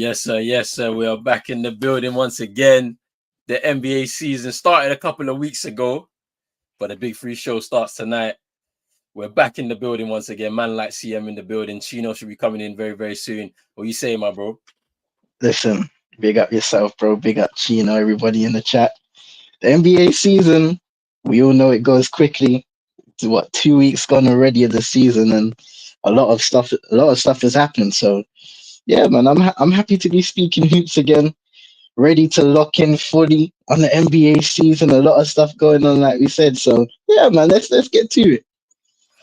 Yes, sir. We are back in the building once again. The NBA season started a couple of weeks ago, but the Big Free show starts tonight. We're back in the building once again. Man like CM in the building. Chino should be coming in very, very soon. What you say, my bro? Listen, big up yourself, bro. Big up Chino, everybody in the chat. The NBA season, we all know it goes quickly. It's 2 weeks gone already of the season, and a lot of stuff has happened. So yeah, man, I'm happy to be speaking hoops again. Ready to lock in fully on the NBA season. A lot of stuff going on, like we said. So yeah, man, let's get to it.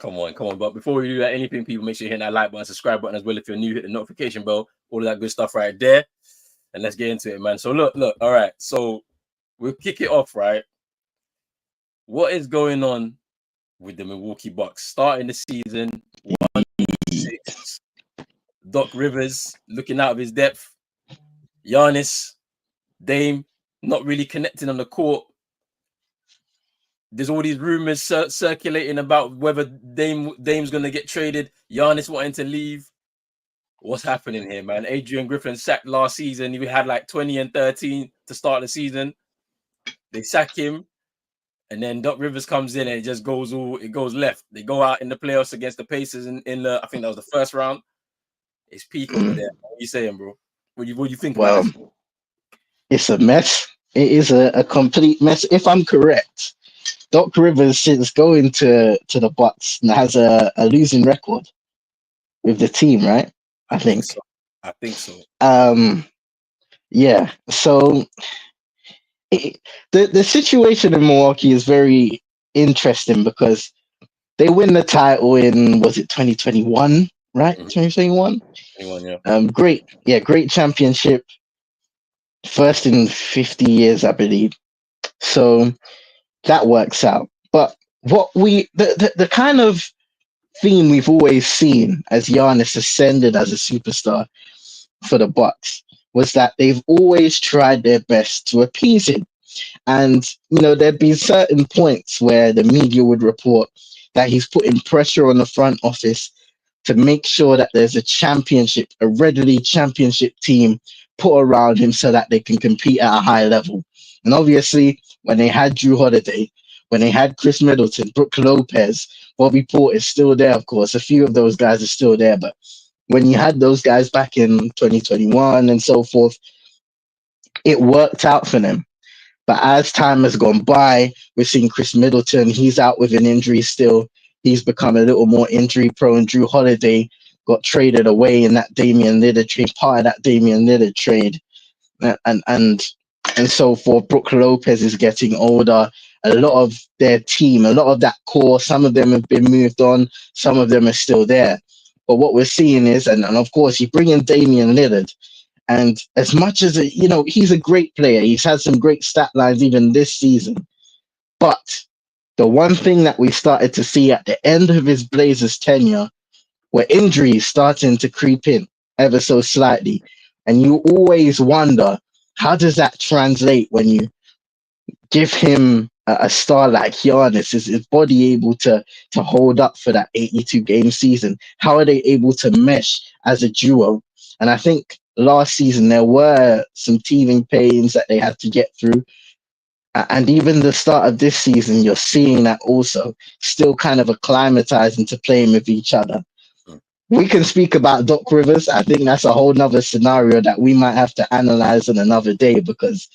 Come on. But before we do that, anything, people, make sure you hit that like button, subscribe button as well. If you're new, hit the notification bell, all of that good stuff right there. And let's get into it, man. So look. All right. So we'll kick it off, right? What is going on with the Milwaukee Bucks? Starting the season, 1-6. Doc Rivers looking out of his depth. Giannis, Dame, not really connecting on the court. There's all these rumors circulating about whether Dame's going to get traded. Giannis wanting to leave. What's happening here, man? Adrian Griffin sacked last season. He had like 20 and 13 to start the season. They sack him. And then Doc Rivers comes in and it just goes left. They go out in the playoffs against the Pacers in the, I think that was the first round. It's peak over there. What are you saying, bro? What do you think about this? It's a mess. It is a complete mess. If I'm correct, Doc Rivers, since going to the Bucks, has a losing record with the team, right? I think so. I think so. Yeah. So the situation in Milwaukee is very interesting because they win the title in, was it 2021, right? 2021. 21, yeah. Great championship. First in 50 years, I believe. So that works out. But the kind of theme we've always seen as Giannis ascended as a superstar for the Bucks was that they've always tried their best to appease him. And, there'd be certain points where the media would report that he's putting pressure on the front office to make sure that there's a readily championship team put around him so that they can compete at a high level. And obviously, when they had Drew Holiday, when they had Chris Middleton, Brook Lopez, Bobby Portis is still there, of course. A few of those guys are still there. But when you had those guys back in 2021 and so forth, it worked out for them. But as time has gone by, we're seeing Chris Middleton. He's out with an injury still. He's become a little more injury prone. Drew Holiday got traded away in that Damian Lillard trade, part of that Damian Lillard trade, and so forth. Brook Lopez is getting older. A lot of their team, a lot of that core, some of them have been moved on, some of them are still there. But what we're seeing is, and of course, you bring in Damian Lillard, and as much as he's a great player, he's had some great stat lines even this season. But the one thing that we started to see at the end of his Blazers tenure were injuries starting to creep in ever so slightly. And you always wonder, how does that translate when you give him a star like Giannis? Is his body able to hold up for that 82-game season? How are they able to mesh as a duo? And I think last season there were some teething pains that they had to get through. And even the start of this season, you're seeing that also still kind of acclimatizing to playing with each other. We can speak about Doc Rivers. I think that's a whole nother scenario that we might have to analyze on another day because,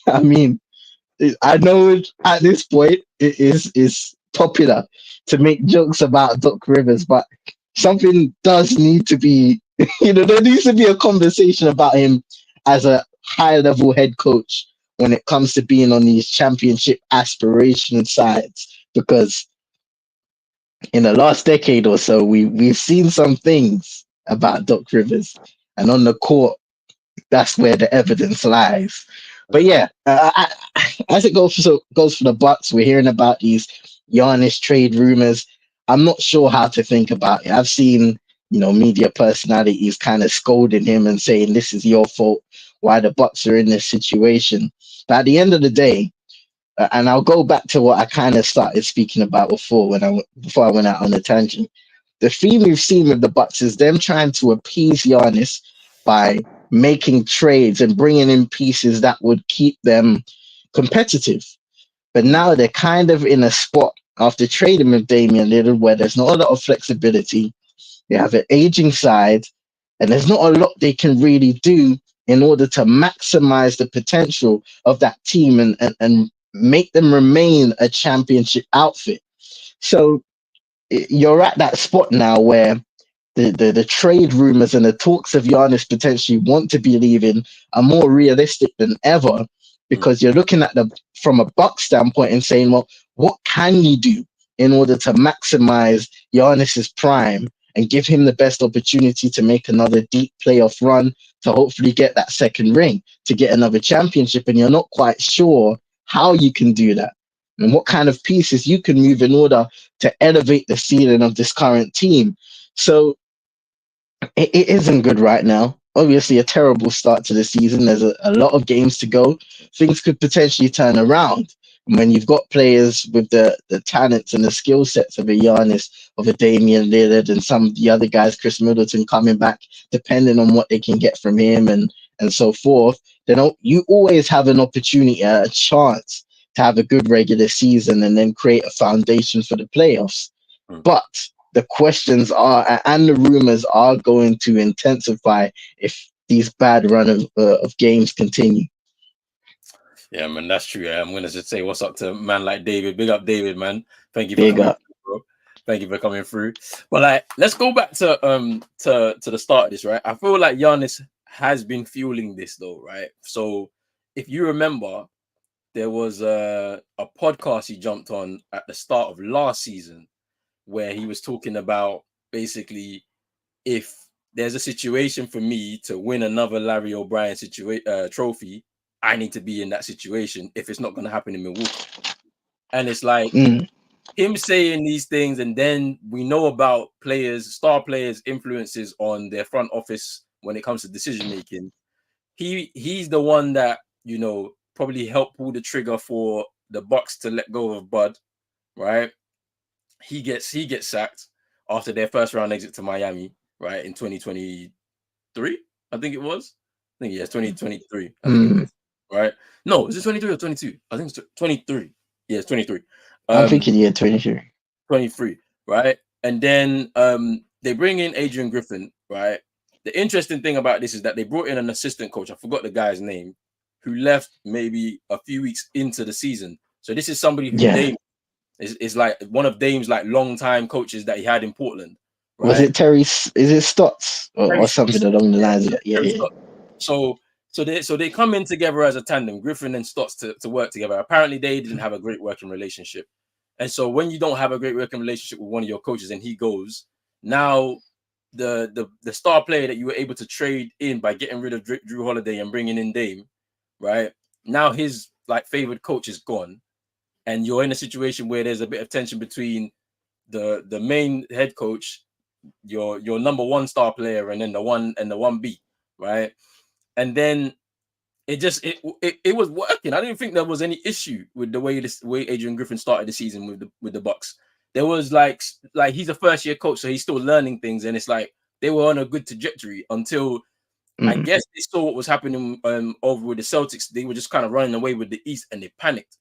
I mean, I know at this point it is popular to make jokes about Doc Rivers, but something does need to be, there needs to be a conversation about him as a high-level head coach when it comes to being on these championship aspiration sides, because in the last decade or so, we've seen some things about Doc Rivers, and on the court, that's where the evidence lies. But yeah, as it goes for the Bucks, we're hearing about these Giannis trade rumors. I'm not sure how to think about it. I've seen, media personalities kind of scolding him and saying this is your fault, why the Bucks are in this situation. But at the end of the day, and I'll go back to what I kind of started speaking about before I went out on a tangent. The theme we've seen with the Bucks is them trying to appease Giannis by making trades and bringing in pieces that would keep them competitive. But now they're kind of in a spot after trading with Damian Lillard where there's not a lot of flexibility. They have an aging side, and there's not a lot they can really do in order to maximize the potential of that team and make them remain a championship outfit. So you're at that spot now where the trade rumors and the talks of Giannis potentially want to be leaving are more realistic than ever Mm. because you're looking at the from a Buck standpoint and saying, well, what can you do in order to maximize Giannis's prime and give him the best opportunity to make another deep playoff run to hopefully get that second ring, to get another championship, and you're not quite sure how you can do that and what kind of pieces you can move in order to elevate the ceiling of this current team. So it isn't good right now. Obviously, a terrible start to the season. There's a lot of games to go. Things could potentially turn around. And when you've got players with the talents and the skill sets of a Giannis, of a Damian Lillard, and some of the other guys, Chris Middleton, coming back, depending on what they can get from him and so forth, then you always have an opportunity, a chance to have a good regular season and then create a foundation for the playoffs. Mm. But the questions are and the rumors are going to intensify if these bad run of games continue. Yeah, man, that's true. Yeah. I'm gonna just say what's up to a man like David. Big up, David, man. Thank you for Big coming up. through, bro. Thank you for coming through. But like, let's go back to the start of this, right? I feel like Giannis has been fueling this though, right? So if you remember, there was a podcast he jumped on at the start of last season where he was talking about basically if there's a situation for me to win another Larry O'Brien trophy, I need to be in that situation if it's not going to happen in Milwaukee. And it's like Mm, him saying these things, and then we know about players, star players' influences on their front office when it comes to decision making. He's the one that probably helped pull the trigger for the Bucks to let go of Bud, right? He gets sacked after their first round exit to Miami, right, in 2023. I think it was. I think yes, 2023. I think it mm. was. Right? No, is it 23 or 22? I think it's 23. Yeah, it's 23. I'm Um, thinking year 23. 23, right? And then they bring in Adrian Griffin, right? The interesting thing about this is that they brought in an assistant coach. I forgot the guy's name, who left maybe a few weeks into the season. So this is somebody who Yeah. is like one of Dame's like long time coaches that he had in Portland, Was right? it Terry? Is it Stotts Terry or something Stotts. along the Yeah, lines of that? Yeah, Terry yeah. Stotts. So they come in together as a tandem, Griffin and Stotts to work together. Apparently they didn't have a great working relationship. And so when you don't have a great working relationship with one of your coaches and he goes, now the star player that you were able to trade in by getting rid of Drew Holiday and bringing in Dame, right? Now his like favored coach is gone, and you're in a situation where there's a bit of tension between the main head coach, your number one star player, and then the 1B, right? And then it was working. I didn't think there was any issue with the way Adrian Griffin started the season with the Bucks. There was like he's a first year coach, so he's still learning things, and it's like they were on a good trajectory until I Mm, guess they saw what was happening over with the Celtics. They were just kind of running away with the East, and they panicked.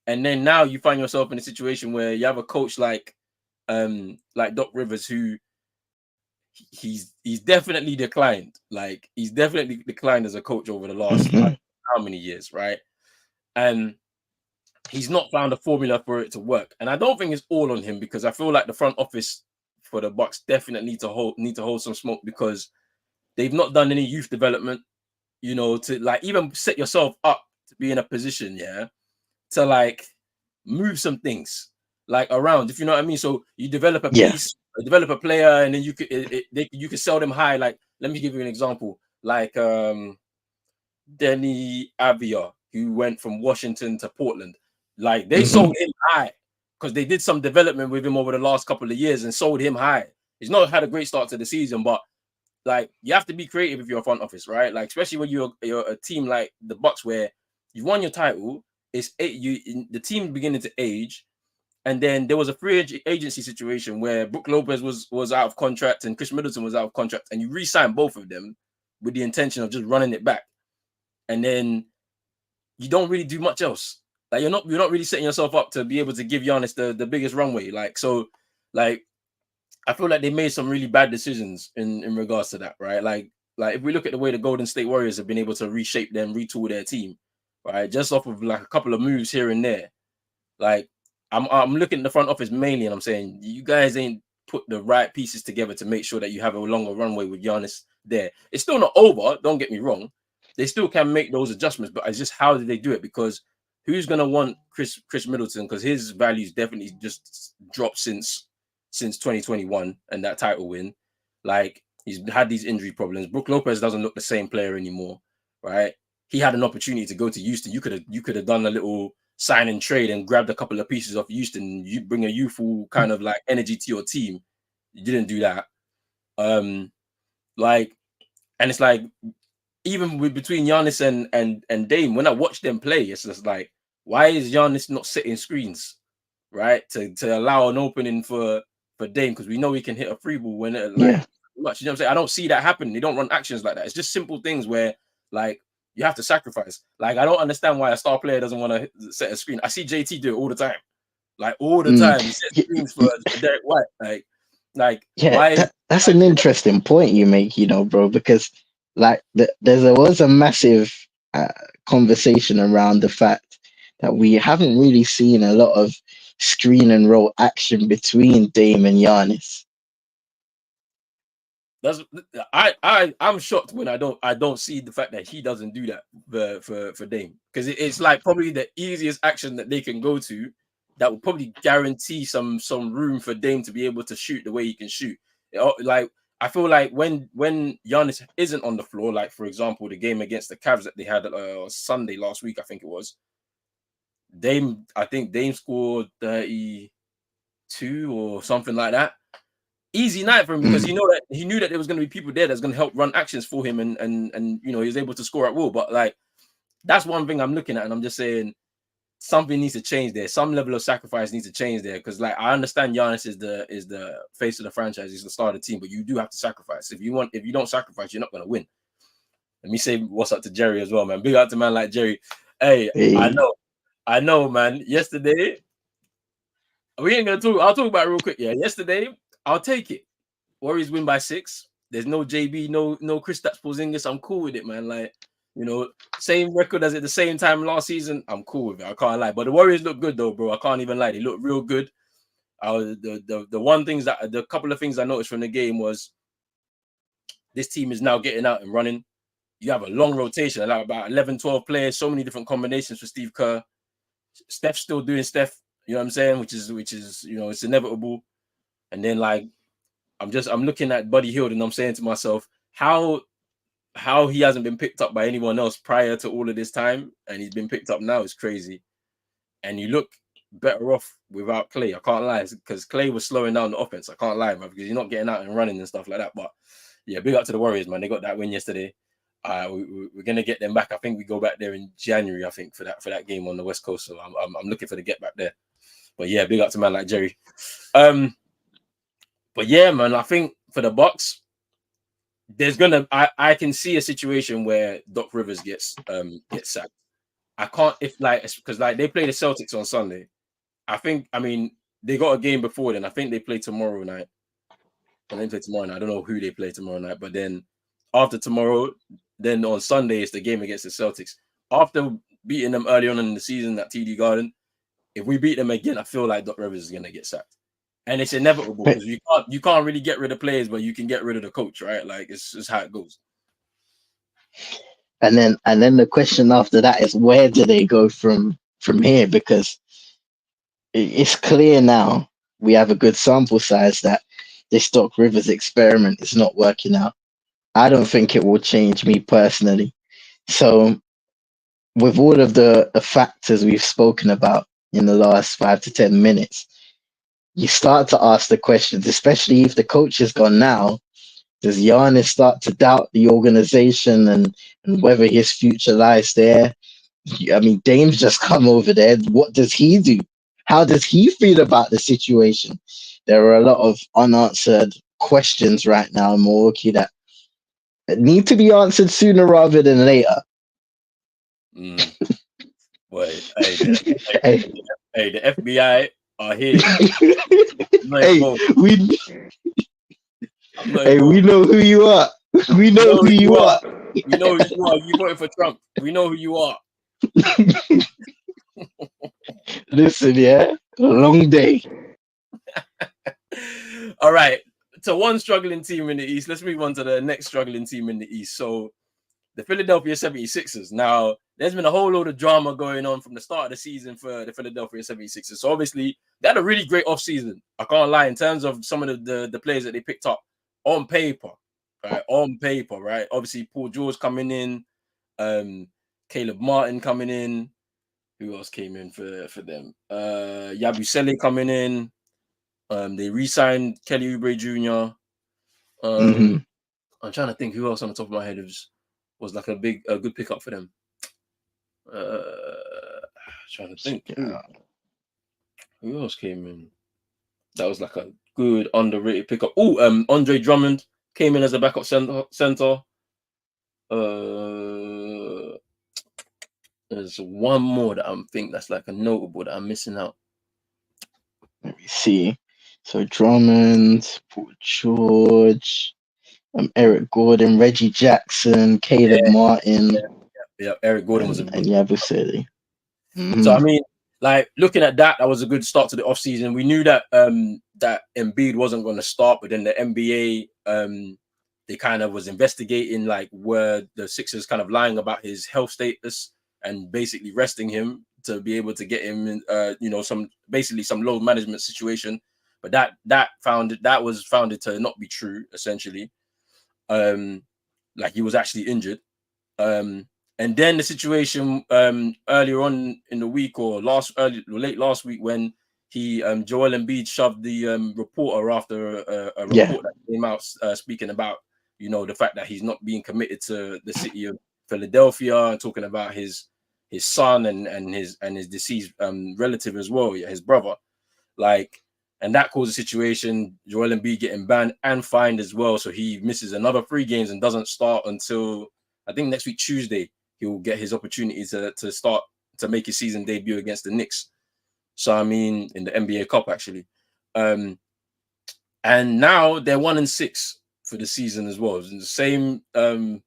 And then now you find yourself in a situation where you have a coach like Doc Rivers, who he's definitely declined. Like he's definitely declined as a coach over the last mhm. how many years, right? And he's not found a formula for it to work. And I don't think it's all on him because I feel like the front office for the Bucks definitely need to hold some smoke because they've not done any youth development, to like even set yourself up to be in a position, yeah, to like move some things like around, if you know what I mean. So you develop a Yeah. piece, develop a player, and then you could sell them high. Like, let me give you an example. Like Denny Avia, who went from Washington to Portland. Like they Hmm. sold him high because they did some development with him over the last couple of years and sold him high. He's not had a great start to the season, but like you have to be creative if you're a front office, right? Like especially when you're a team like the Bucks where you've won your title, the team beginning to age, and then there was a free agency situation where Brook Lopez was out of contract and Chris Middleton was out of contract, and you re-signed both of them. with the intention of just running it back, and then you don't really do much else. Like you're not really setting yourself up to be able to give Giannis the biggest runway. Like so, like I feel like they made some really bad decisions in regards to that, right? Like if we look at the way the Golden State Warriors have been able to reshape them, retool their team, right? Just off of like a couple of moves here and there. Like I'm looking at the front office mainly, and I'm saying you guys ain't put the right pieces together to make sure that you have a longer runway with Giannis there. It's still not over. Don't get me wrong. They still can make those adjustments, but it's just how did they do it? Because who's gonna want Chris Middleton? Because his values definitely just dropped since 2021 and that title win. Like he's had these injury problems. Brook Lopez doesn't look the same player anymore, right? He had an opportunity to go to Houston. You could have done a little sign and trade and grabbed a couple of pieces off Houston. You bring a youthful kind of like energy to your team. You didn't do that. Like, and it's like even with between Giannis and Dame, when I watch them play, it's just like, why is Giannis not setting screens, right? To allow an opening for Dame, because we know he can hit a free ball when it like much. You know what I'm saying? I don't see that happen. They don't run actions like that. It's just simple things where like you have to sacrifice. Like I don't understand why a star player doesn't want to set a screen. I see JT do it all the time. Like all the time. He sets screens for Derek White. Like Yeah, why that's an interesting point you make, bro, because like there was a massive conversation around the fact that we haven't really seen a lot of screen and roll action between Dame and Giannis. That's I'm shocked when I don't see the fact that he doesn't do that for Dame, because it's like probably the easiest action that they can go to that will probably guarantee some room for Dame to be able to shoot the way he can shoot. Like I feel like when Giannis isn't on the floor, like for example the game against the Cavs that they had Sunday last week, I think it was, I think Dame scored 32 or something like that. Easy night for him because he knew that there was going to be people there that's going to help run actions for him, and he was able to score at will. But like that's one thing I'm looking at, and I'm just saying something needs to change there. Some level of sacrifice needs to change there, because like I understand Giannis is the face of the franchise, he's the star of the team, but you do have to sacrifice. If you don't sacrifice, you're not going to win. Let me say what's up to Jerry as well, man. Big up to man like Jerry. Hey. I know, man. Yesterday, we ain't gonna talk. I'll talk about it real quick. Yeah, yesterday, I'll take it. Warriors win by 6. There's no JB, no Kristaps Porzingis. I'm cool with it, man. Like, same record as at the same time last season. I'm cool with it. I can't lie. But the Warriors look good though, bro. I can't even lie. They look real good. The couple of things I noticed from the game was this team is now getting out and running. You have a long rotation, like about 11, 12 players, so many different combinations for Steve Kerr. Steph's still doing Steph, you know what I'm saying? Which is it's inevitable. And then like I'm looking at Buddy Hield and I'm saying to myself, how he hasn't been picked up by anyone else prior to all of this time, and he's been picked up now is crazy. And you look better off without Clay. I can't lie, because Clay was slowing down the offense. I can't lie, man, because you're not getting out and running and stuff like that. But yeah, big up to the Warriors, man. They got that win yesterday. We're gonna get them back. I think we go back there in January. I think for that game on the West Coast. So I'm looking for the get back there. But yeah, big up to man like Jerry. But yeah, man, I think for the Bucks, I can see a situation where Doc Rivers gets sacked. I can't because they play the Celtics on Sunday. I mean they got a game before then. I think they play tomorrow night. And they play tomorrow night. I don't know who they play tomorrow night, but then after tomorrow, then on Sunday is the game against the Celtics. After beating them early on in the season at TD Garden, if we beat them again, I feel like Doc Rivers is gonna get sacked. And it's inevitable because you can't really get rid of players, but you can get rid of the coach, right? Like it's just how it goes. And then the question after that is, where do they go from here? Because it's clear now we have a good sample size that this Doc Rivers experiment is not working out. I don't think it will change me personally. So with all of the factors we've spoken about in the last 5 to 10 minutes, you start to ask the questions, especially if the coach is gone now. Does Giannis start to doubt the organization and whether his future lies there? I mean, Dame's just come over there. What does he do? How does he feel about the situation? There are a lot of unanswered questions right now in Milwaukee that need to be answered sooner rather than later. Mm. Wait, hey, the, hey, Hey, hey, the FBI are here. I'm not hey, involved. we I'm not hey, we involved. know who you are. We We know know who who you you are. are. We know who you are. You voted for Trump. We know who you are. Listen, yeah, long day. All right. So one struggling team in the East. Let's move on to the next struggling team in the East. So the Philadelphia 76ers. Now, there's been a whole load of drama going on from the start of the season for the Philadelphia 76ers. So obviously, they had a really great offseason. I can't lie, in terms of some of the players that they picked up on paper. Right? On paper, right? Obviously, Paul George coming in, Caleb Martin coming in. Who else came in for them? Yabusele coming in. They re-signed Kelly Oubre Jr. Hmm. I'm trying to think who else on the top of my head was like a good pickup for them. Trying to think who else came in. That was like a good underrated pickup. Oh, Andre Drummond came in as a backup center. Uh, there's one more that I'm think that's like a notable that I'm missing out. Let me see. So Drummond, Paul George, Eric Gordon, Reggie Jackson, Caleb Yeah, Martin, yeah. Eric Gordon was a and good. Yabusele. So Hmm. I mean, like looking at that, that was a good start to the offseason. We knew that that Embiid wasn't going to start, but then the NBA they kind of was investigating like where the Sixers kind of lying about his health status and basically resting him to be able to get him in, some basically some load management situation. But that was founded to not be true, essentially. Um, like he was actually injured. Um, and then the situation earlier on in the week or late last week when he Joel Embiid shoved the reporter after a Yeah, report that came out speaking about the fact that he's not being committed to the city of Philadelphia and talking about his son and his deceased relative as well, his brother. Like, and that caused a situation, Joel Embiid getting banned and fined as well. So he misses another 3 games and doesn't start until I think next week, Tuesday. He'll get his opportunity to start to make his season debut against the Knicks. So I mean, in the NBA Cup actually. And now they're 1-6 for the season as well. It's the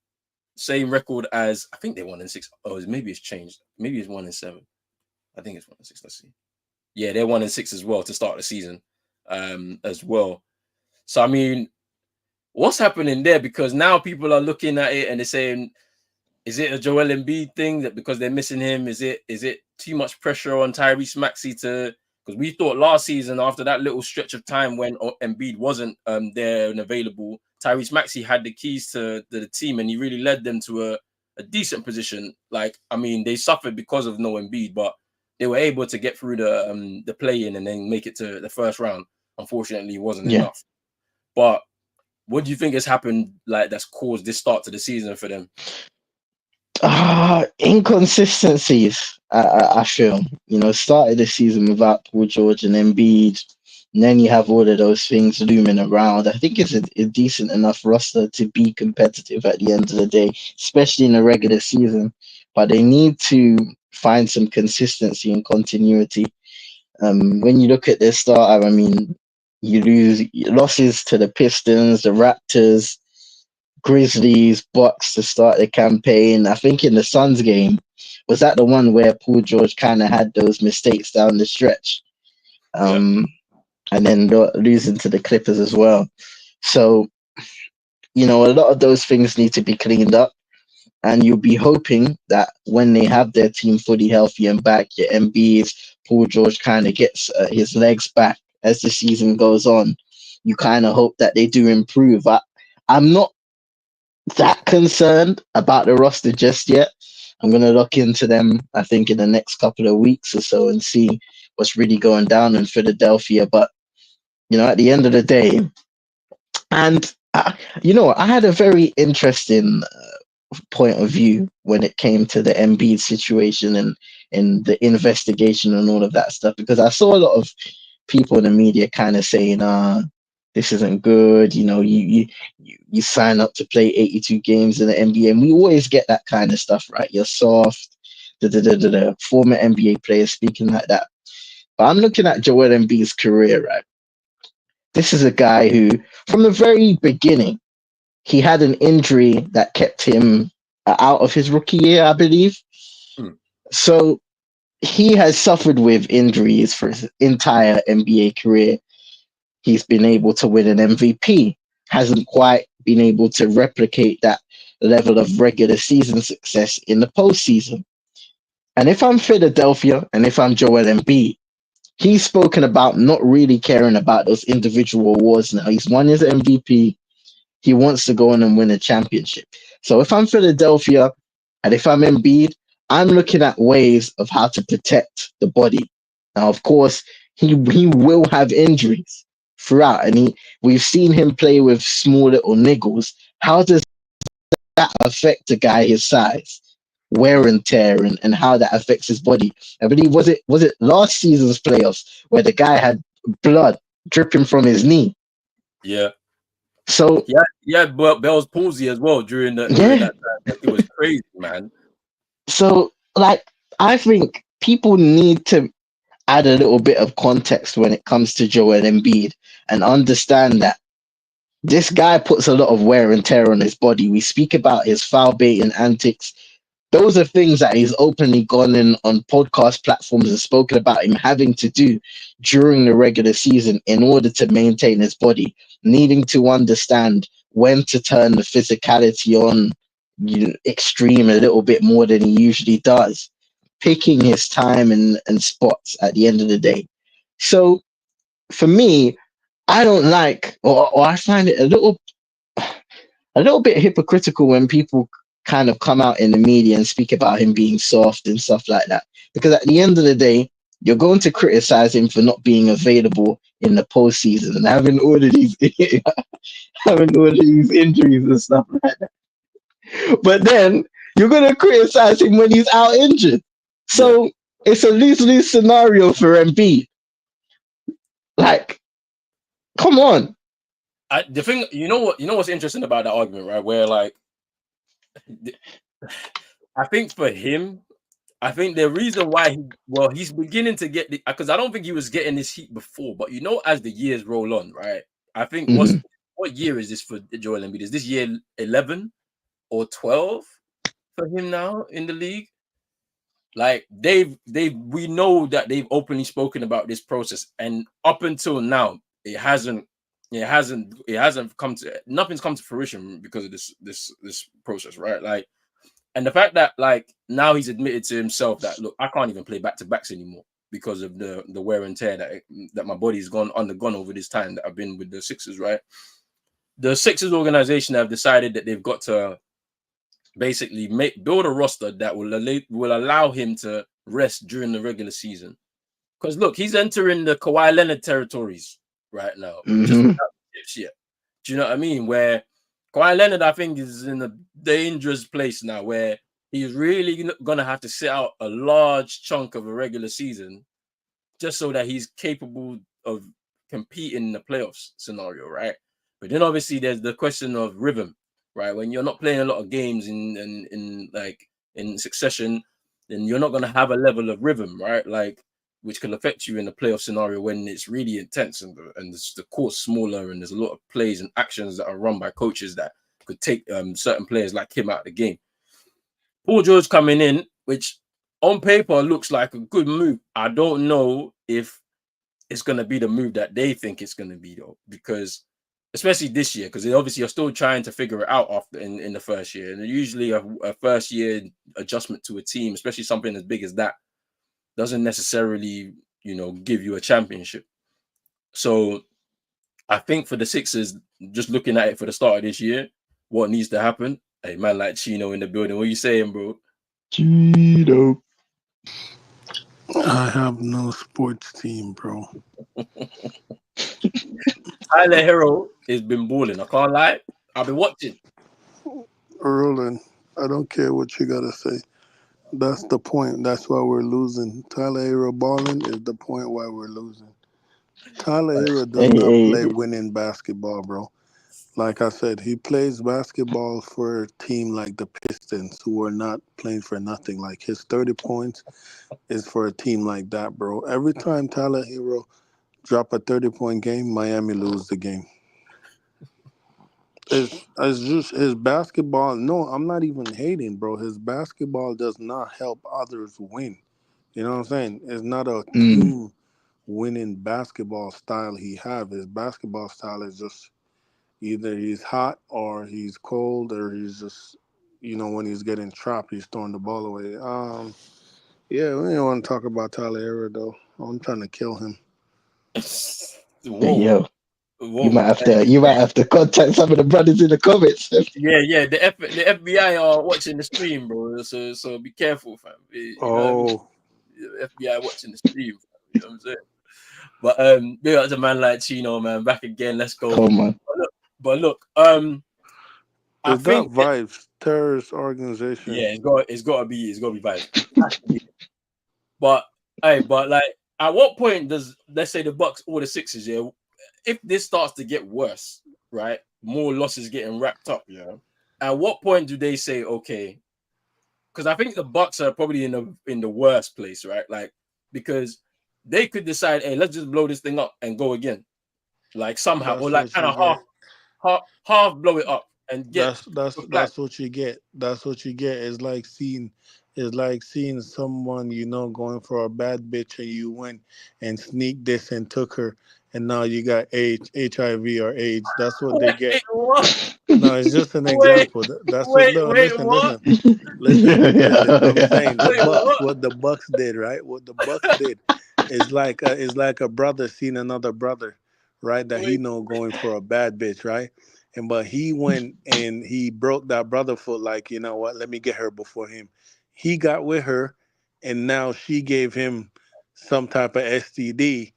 same record as I think they're 1-6. Oh, maybe it's changed. Maybe it's 1-7. I think it's 1-6. Let's see. Yeah, they're 1-6 as well to start the season, as well. So I mean, what's happening there? Because now people are looking at it and they're saying, is it a Joel Embiid thing that because they're missing him? Is it too much pressure on Tyrese Maxey to? Because we thought last season after that little stretch of time when Embiid wasn't there and available, Tyrese Maxey had the keys to the team and he really led them to a decent position. Like I mean, they suffered because of no Embiid, but they were able to get through the play-in and then make it to the first round. Unfortunately, it wasn't yeah. enough. But what do you think has happened like that's caused this start to the season for them? Inconsistencies. I feel started the season without Paul George and Embiid, and then you have all of those things looming around. I think it's a decent enough roster to be competitive at the end of the day, especially in the regular season. But they need to find some consistency and continuity. When you look at their starter, I mean, you lose losses to the Pistons, the Raptors, Grizzlies, Bucks to start the campaign. I think in the Suns game, was that the one where Paul George kind of had those mistakes down the stretch, Yeah, um, and then losing to the Clippers as well. So a lot of those things need to be cleaned up, and you'll be hoping that when they have their team fully healthy and back, your MBs, Paul George kind of gets his legs back as the season goes on. You kind of hope that they do improve. I'm not that concerned about the roster just yet. I'm gonna look into them, I think, in the next couple of weeks or so and see what's really going down in Philadelphia. But at the end of the day, and I had a very interesting point of view when it came to the Embiid situation and the investigation and all of that stuff because I saw a lot of people in the media kind of saying, this isn't good. You sign up to play 82 games in the NBA, and we always get that kind of stuff, right? You're soft, the former NBA players speaking like that. But I'm looking at Joel Embiid's career, right? This is a guy who, from the very beginning, he had an injury that kept him out of his rookie year, I believe. Hmm. So he has suffered with injuries for his entire NBA career. He's been able to win an MVP, hasn't quite been able to replicate that level of regular season success in the postseason. And if I'm Philadelphia and if I'm Joel Embiid, he's spoken about not really caring about those individual awards now. He's won his MVP. He wants to go on and win a championship. So if I'm Philadelphia and if I'm Embiid, I'm looking at ways of how to protect the body. Now, of course, he will have injuries throughout, and we've seen him play with small little niggles. How does that affect a guy his size? Wear and tear and how that affects his body. I believe was it last season's playoffs where the guy had blood dripping from his knee. Yeah. So Yeah, Bell's palsy as well during yeah, that time. Like, it was crazy, man. so like I think people need to add a little bit of context when it comes to Joel Embiid and understand that this guy puts a lot of wear and tear on his body. We speak about his foul baiting antics. Those are things that he's openly gone in on podcast platforms and spoken about him having to do during the regular season in order to maintain his body, needing to understand when to turn the physicality on extreme a little bit more than he usually does, picking his time and spots at the end of the day. So for me, I don't like, or I find it a little bit hypocritical when people kind of come out in the media and speak about him being soft and stuff like that. Because at the end of the day, you're going to criticize him for not being available in the postseason and having all of these having all of these injuries and stuff like that. But then you're going to criticize him when he's out injured. Yeah. So it's a lose-lose scenario for Embiid. Like, come on. The thing, what's interesting about that argument, right? Where like, I think for him, I think the reason why he's beginning to get because I don't think he was getting this heat before, but as the years roll on, right? I think Mhm. what year is this for Joel Embiid? Is this year 11 or 12 for him now in the league? Like we know that they've openly spoken about this process, and up until now, it hasn't come to nothing's come to fruition because of this process, right? Like, and the fact that like now he's admitted to himself that look, I can't even play back to backs anymore because of the wear and tear that my body's undergone over this time that I've been with the Sixers, right? The Sixers organization have decided that they've got to basically build a roster that will allow him to rest during the regular season. Because look, he's entering the Kawhi Leonard territories right now, just Mhm. without shit. Do you know what I mean? Where Kawhi Leonard, I think, is in a dangerous place now, where he's really gonna have to sit out a large chunk of a regular season just so that he's capable of competing in the playoffs scenario, right? But then obviously there's the question of rhythm, right? When you're not playing a lot of games in succession, then you're not gonna have a level of rhythm, right? Like, which can affect you in the playoff scenario when it's really intense and the court's smaller and there's a lot of plays and actions that are run by coaches that could take certain players like him out of the game. Paul George coming in, which on paper looks like a good move. I don't know if it's going to be the move that they think it's going to be, though, because especially this year, because they obviously are still trying to figure it out after in the first year. And usually a first year adjustment to a team, especially something as big as that, doesn't necessarily, give you a championship. So I think for the Sixers, just looking at it for the start of this year, what needs to happen? Hey, man, like Chino in the building. What are you saying, bro? Cheeto. I have no sports team, bro. Tyler Hero has been balling. I can't lie. I've been watching. Roland, I don't care what you gotta say. That's the point. That's why we're losing. Tyler Hero balling is the point why we're losing. Tyler Right. Hero does Hey, not play hey, winning basketball, bro. Like I said, he plays basketball for a team like the Pistons, who are not playing for nothing. Like his 30 points is for a team like that, bro. Every time Tyler Hero drop a 30-point game, Miami lose the game. It's just his basketball. No, I'm not even hating, bro. His basketball does not help others win. You know what I'm saying? It's not a mm, team winning basketball style he have. His basketball style is just either he's hot or he's cold or he's just when he's getting trapped, he's throwing the ball away. Yeah, we don't want to talk about Tyler Herro though. I'm trying to kill him. hey, Whoa, yo, whoa. you might have to contact some of the brothers in the comments. Yeah. The FBI are watching the stream, bro. So be careful, fam. You know what I mean? Oh, The FBI watching the stream, fam. You know what I'm saying? But big up to a man like Chino, man. Back again. Let's go. Come on. But look, I is that think Vibes terrorist organization? yeah, it's gotta be vibes. It has to be. But but like, at what point does, let's say, the Bucks or the Sixers, yeah, if this starts to get worse, right? More losses getting racked up, yeah. At what point do they say, okay? Because I think the Bucks are probably in the worst place, right? Like, because they could decide, hey, let's just blow this thing up and go again, like somehow, or That's like what kind you of half get. half half blow it up and get That's that's back. that's what you get. That's what you get. It's like seeing someone going for a bad bitch and you went and sneak this and took her and now you got HIV or AIDS. That's what they get. Wait, what? No, it's just an Wait, example. That's what. wait, No, wait, listen, what? listen, listen, listen. I'm Yeah, saying the Wait, Bucks. what? What the Bucks did, right? What the Bucks did is like a brother seeing another brother, right? That he Wait, know going for a bad bitch, right? And but he went and he broke that brother foot. Like, you know what? Let me get her before him. He got with her, and now she gave him some type of STD.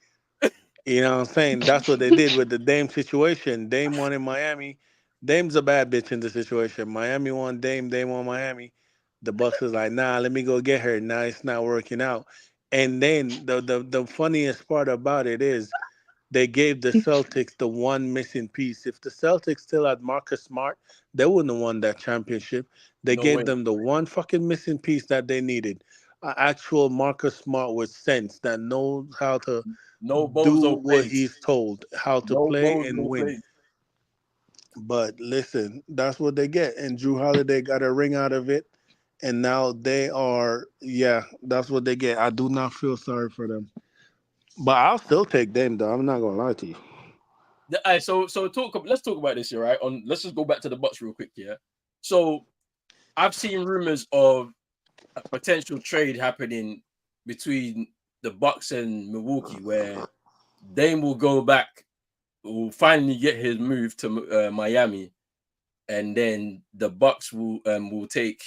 You know what I'm saying? That's what they did with the Dame situation. Dame won in Miami. Dame's a bad bitch in the situation. Miami won Dame. Dame won Miami. The Bucks is like, nah, let me go get her. Now it's not working out. And then the funniest part about it is they gave the Celtics the one missing piece. If the Celtics still had Marcus Smart, they wouldn't have won that championship. They no gave way. them the one fucking missing piece that they needed. An actual Marcus Smart with sense that knows how to No do bozo what plays. he's told, how to No play and bozo win. plays. But listen, that's what they get. And Drew Holiday got a ring out of it. And now they are, yeah, that's what they get. I do not feel sorry for them. But I'll still take them, though. I'm not going to lie to you. So let's talk about this here, right? Let's just go back to the Bucks real quick, yeah. So I've seen rumors of a potential trade happening between the Bucks and Milwaukee, where Dame will go back, will finally get his move to Miami, and then the Bucks will take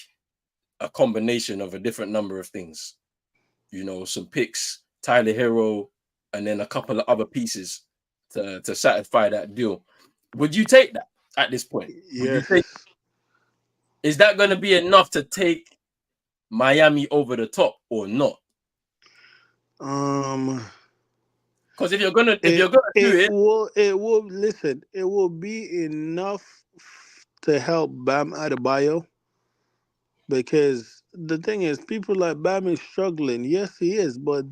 a combination of a different number of things. Some picks, Tyler Hero, and then a couple of other pieces to satisfy that deal. Would you take that at this point? Would you take? Yes. Is that going to be enough to take Miami over the top or not? Um, Because if you're gonna do it it, will listen. It will be enough to help Bam Adebayo because the thing is, people like Bam is struggling. Yes, he is, but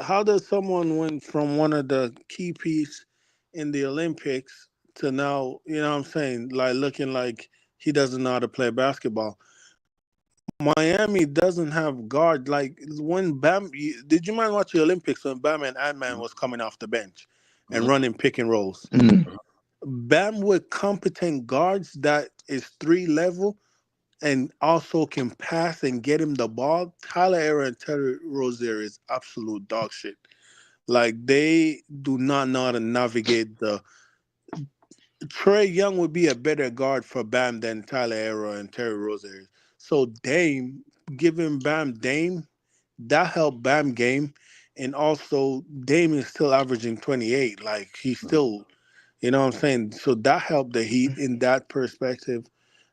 how does someone went from one of the key piece in the Olympics to now, what I'm saying, like looking like he doesn't know how to play basketball? Miami doesn't have guard. Like when Bam, did you mind watch the Olympics when Bam and Ant Man was coming off the bench and Mhm, running pick and rolls? mm, mhm. Bam with competent guards that is 3 level and also can pass and get him the ball. Tyler Herro and Terry Rozier is absolute dog shit. Like they do not know how to navigate the. Trey Young would be a better guard for Bam than Tyler Herro and Terry Rozier. So Dame, giving Bam Dame, that helped Bam game. And also Dame is still averaging 28. Like he's still, what I'm saying? So that helped the Heat in that perspective.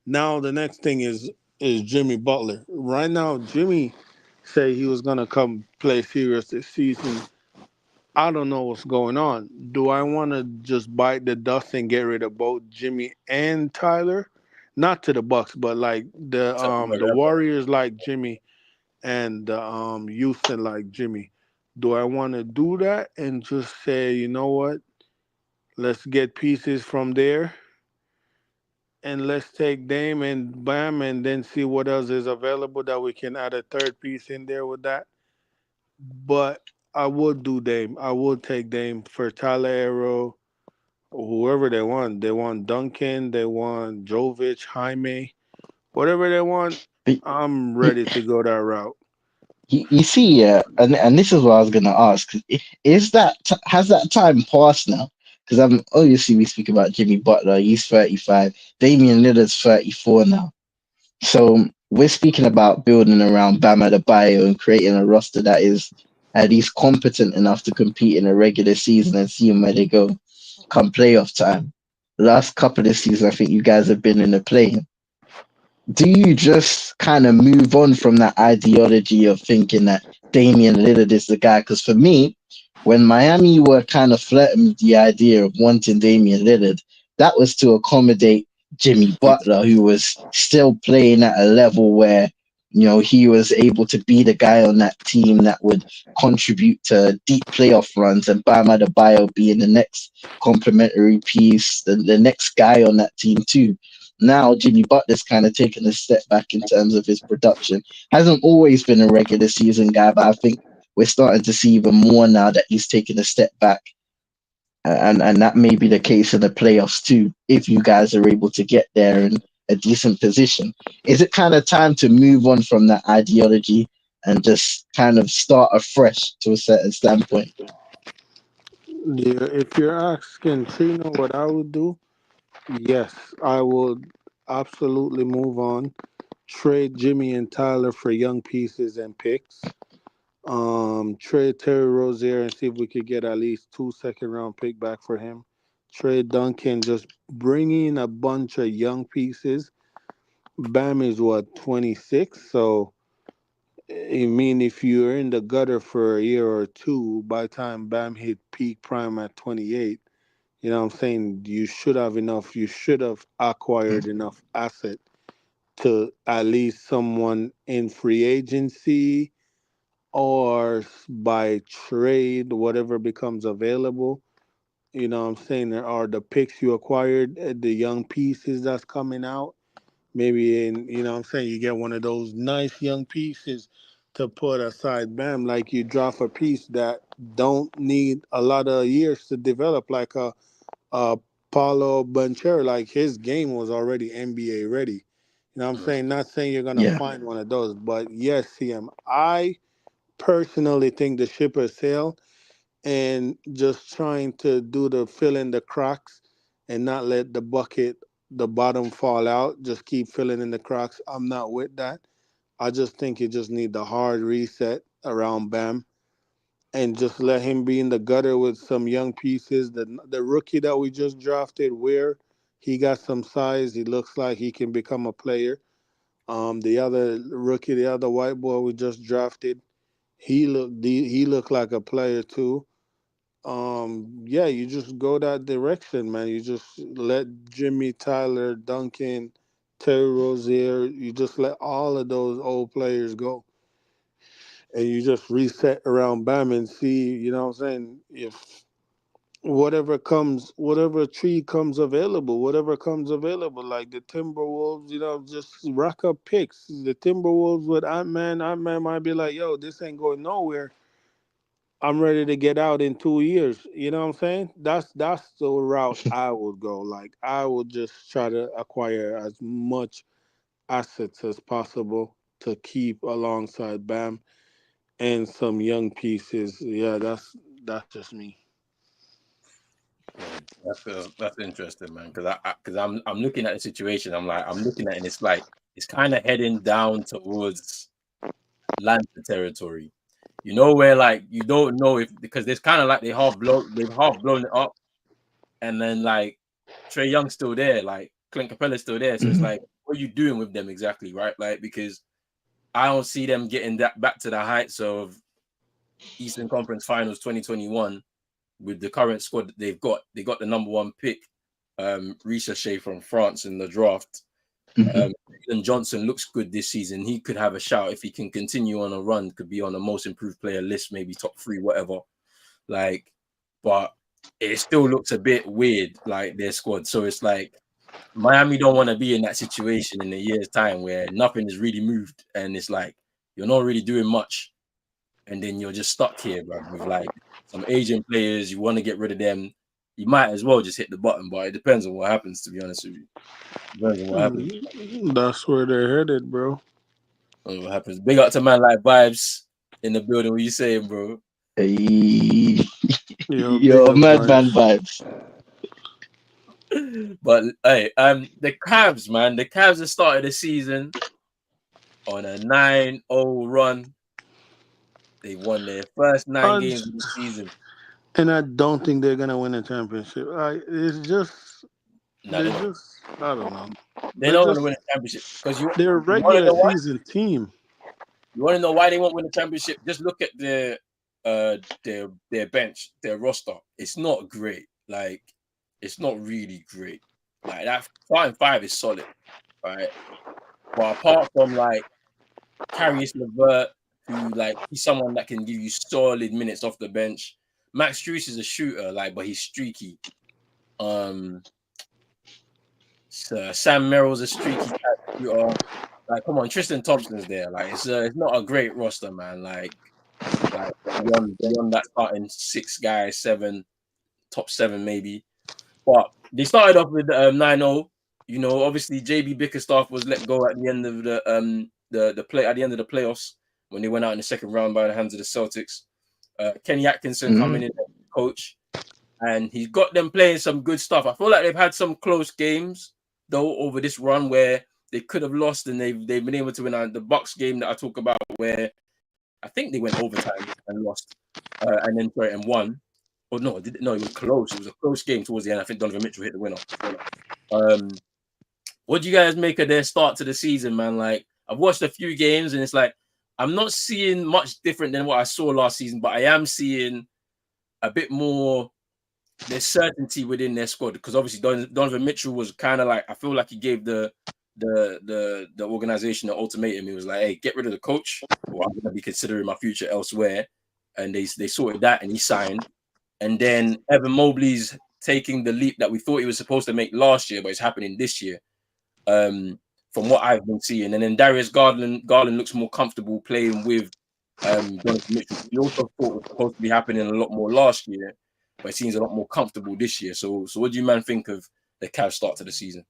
Now the next thing is Jimmy Butler. Right now, Jimmy said he was gonna come play serious this season. I don't know what's going on. Do I want to just bite the dust and get rid of both Jimmy and Tyler? Not to the Bucks, but like So the wherever. Warriors like Jimmy and Houston like Jimmy. Do I want to do that and just say, you know what? Let's get pieces from there and let's take Dame and Bam and then see what else is available that we can add a third piece in there with that. But I would do Dame. I would take Dame for Tyler Arrow, whoever they want. They want Duncan, they want Jovic, Jaime, whatever they want. But I'm you, ready to go that route. you see, and this is what I was gonna ask: is has that time passed now? Because I'm obviously we speak about Jimmy Butler. He's 35. Damian Lillard's 34 now. So we're speaking about building around Bam Adebayo and creating a roster that is at least competent enough to compete in a regular season and seeing where they go come playoff time. Last couple of seasons, I think you guys have been in the play. Do you just kind of move on from that ideology of thinking that Damian Lillard is the guy? Because for me, when Miami were kind of flirting with the idea of wanting Damian Lillard, that was to accommodate Jimmy Butler, who was still playing at a level where, he was able to be the guy on that team that would contribute to deep playoff runs, and Bam Adebayo being the next complementary piece, the next guy on that team too. Now Jimmy Butler's kind of taken a step back in terms of his production. Hasn't always been a regular season guy, but I think we're starting to see even more now that he's taken a step back. And that may be the case in the playoffs too, if you guys are able to get there in a decent position. Is it kind of time to move on from that ideology and just kind of start afresh to a certain standpoint? Yeah, if you're asking Trina what I would do, yes, I would absolutely move on. Trade Jimmy and Tyler for young pieces and picks. Trade Terry Rozier and see if we could get at least 2 second round pick back for him. Trade Duncan, just bring in a bunch of young pieces. Bam is what, 26, so I mean if you're in the gutter for a year or two, by the time Bam hit peak prime at 28, you know what I'm saying, you should have acquired enough asset to at least someone in free agency or by trade, whatever becomes available. You know what I'm saying? There are the picks you acquired, the young pieces that's coming out. Maybe in, you know what I'm saying, you get one of those nice young pieces to put aside. Bam, like you drop a piece that don't need a lot of years to develop, like a Paulo Banchero. Like his game was already NBA ready. You know what I'm Mm. saying? Not saying you're gonna Yeah. find one of those, but yes, CM. I personally think the ship has sailed and just trying to do the fill in the cracks and not let the bottom fall out. Just keep filling in the cracks. I'm not with that. I just think you just need the hard reset around Bam and just let him be in the gutter with some young pieces. The rookie that we just drafted, where he got some size, he looks like he can become a player. The other rookie, the other white boy we just drafted, he looked like a player too. Yeah, you just go that direction, man. You just let Jimmy, Tyler, Duncan, Terry Rozier, you just let all of those old players go. And you just reset around Bam and see, you know what I'm saying, if whatever tree comes available, like the Timberwolves, just rack up picks. The Timberwolves with Ant Man might be like, yo, this ain't going nowhere. I'm ready to get out in 2 years. You know what I'm saying? That's the route I would go. Like I would just try to acquire as much assets as possible to keep alongside Bam and some young pieces. Yeah, that's just me. Yeah, that's interesting, man. Because I'm looking at the situation. I'm looking at it. And it's like it's kind of heading down towards Lancer territory. You know where like you don't know if because there's kind of like they've half blown it up, and then like Trey Young's still there, like Clint Capella's still there. So it's Mhm. like, what are you doing with them exactly, right? Like because I don't see them getting that back to the heights of Eastern Conference Finals 2021 with the current squad that they've got. They got the number one pick, Ricochet from France in the draft. Mhm. Jalen Johnson looks good this season. He could have a shout if he can continue on a run. Could be on a most improved player list, maybe top 3, whatever. Like, but it still looks a bit weird, like their squad. So it's like Miami don't want to be in that situation in a year's time where nothing is really moved, and it's like you're not really doing much, and then you're just stuck here, bro, with like some Asian players. You want to get rid of them. You might as well just hit the button, but it depends on what happens. To be honest with you, depends on what happens. That's where they're headed, bro. What happens? Big up to man like Vibes in the building. What you saying, bro? Hey, Yo, big yo, up madman vibes. vibes. But hey, the Cavs, man, the Cavs have started the season on a 9-0 run. They won their first 9 I games j- of the season. and I don't think they're gonna win a championship. It's just No, they're they're not. just I don't know. They're They're not going to just win a championship because they're a you want to regular know why? season team. You want to know why they won't win a championship? Just look at their bench, their roster. It's not great. Like it's not really great. Like that starting 5 is solid, right? But apart from like Carius LeVert, who like he's someone that can give you solid minutes off the bench. Max Strus is a shooter, like, but he's streaky. Um, Sam Merrill's a streaky type shooter. Like, come on, Tristan Thompson's there. Like, it's not a great roster, man. Like beyond that starting 6 guys, 7 top 7 maybe. But they started off with 9-0. You know, obviously JB Bickerstaff was let go at the end of the play at the end of the playoffs when they went out in the second round by the hands of the Celtics. Kenny Atkinson Mhm. coming in as coach, and he's got them playing some good stuff. I feel like they've had some close games though over this run where they could have lost, and they've been able to win. The Bucks game that I talk about where I think they went overtime and lost, and won. Or no, it was close. It was a close game towards the end. I think Donovan Mitchell hit the winner. What do you guys make of their start to the season, man? Like, I've watched a few games, and it's like I'm not seeing much different than what I saw last season, but I am seeing a bit more. There's certainty within their squad because obviously Donovan Mitchell was kind of like I feel like he gave the organization an ultimatum. He was like, "Hey, get rid of the coach, or I'm going to be considering my future elsewhere." And they sorted that, and he signed. And then Evan Mobley's taking the leap that we thought he was supposed to make last year, but it's happening this year. From what I've been seeing, and then Darius Garland looks more comfortable playing with Donovan Mitchell. We also thought it was supposed to be happening a lot more last year, but it seems a lot more comfortable this year. So what do you man think of the Cavs start to the season?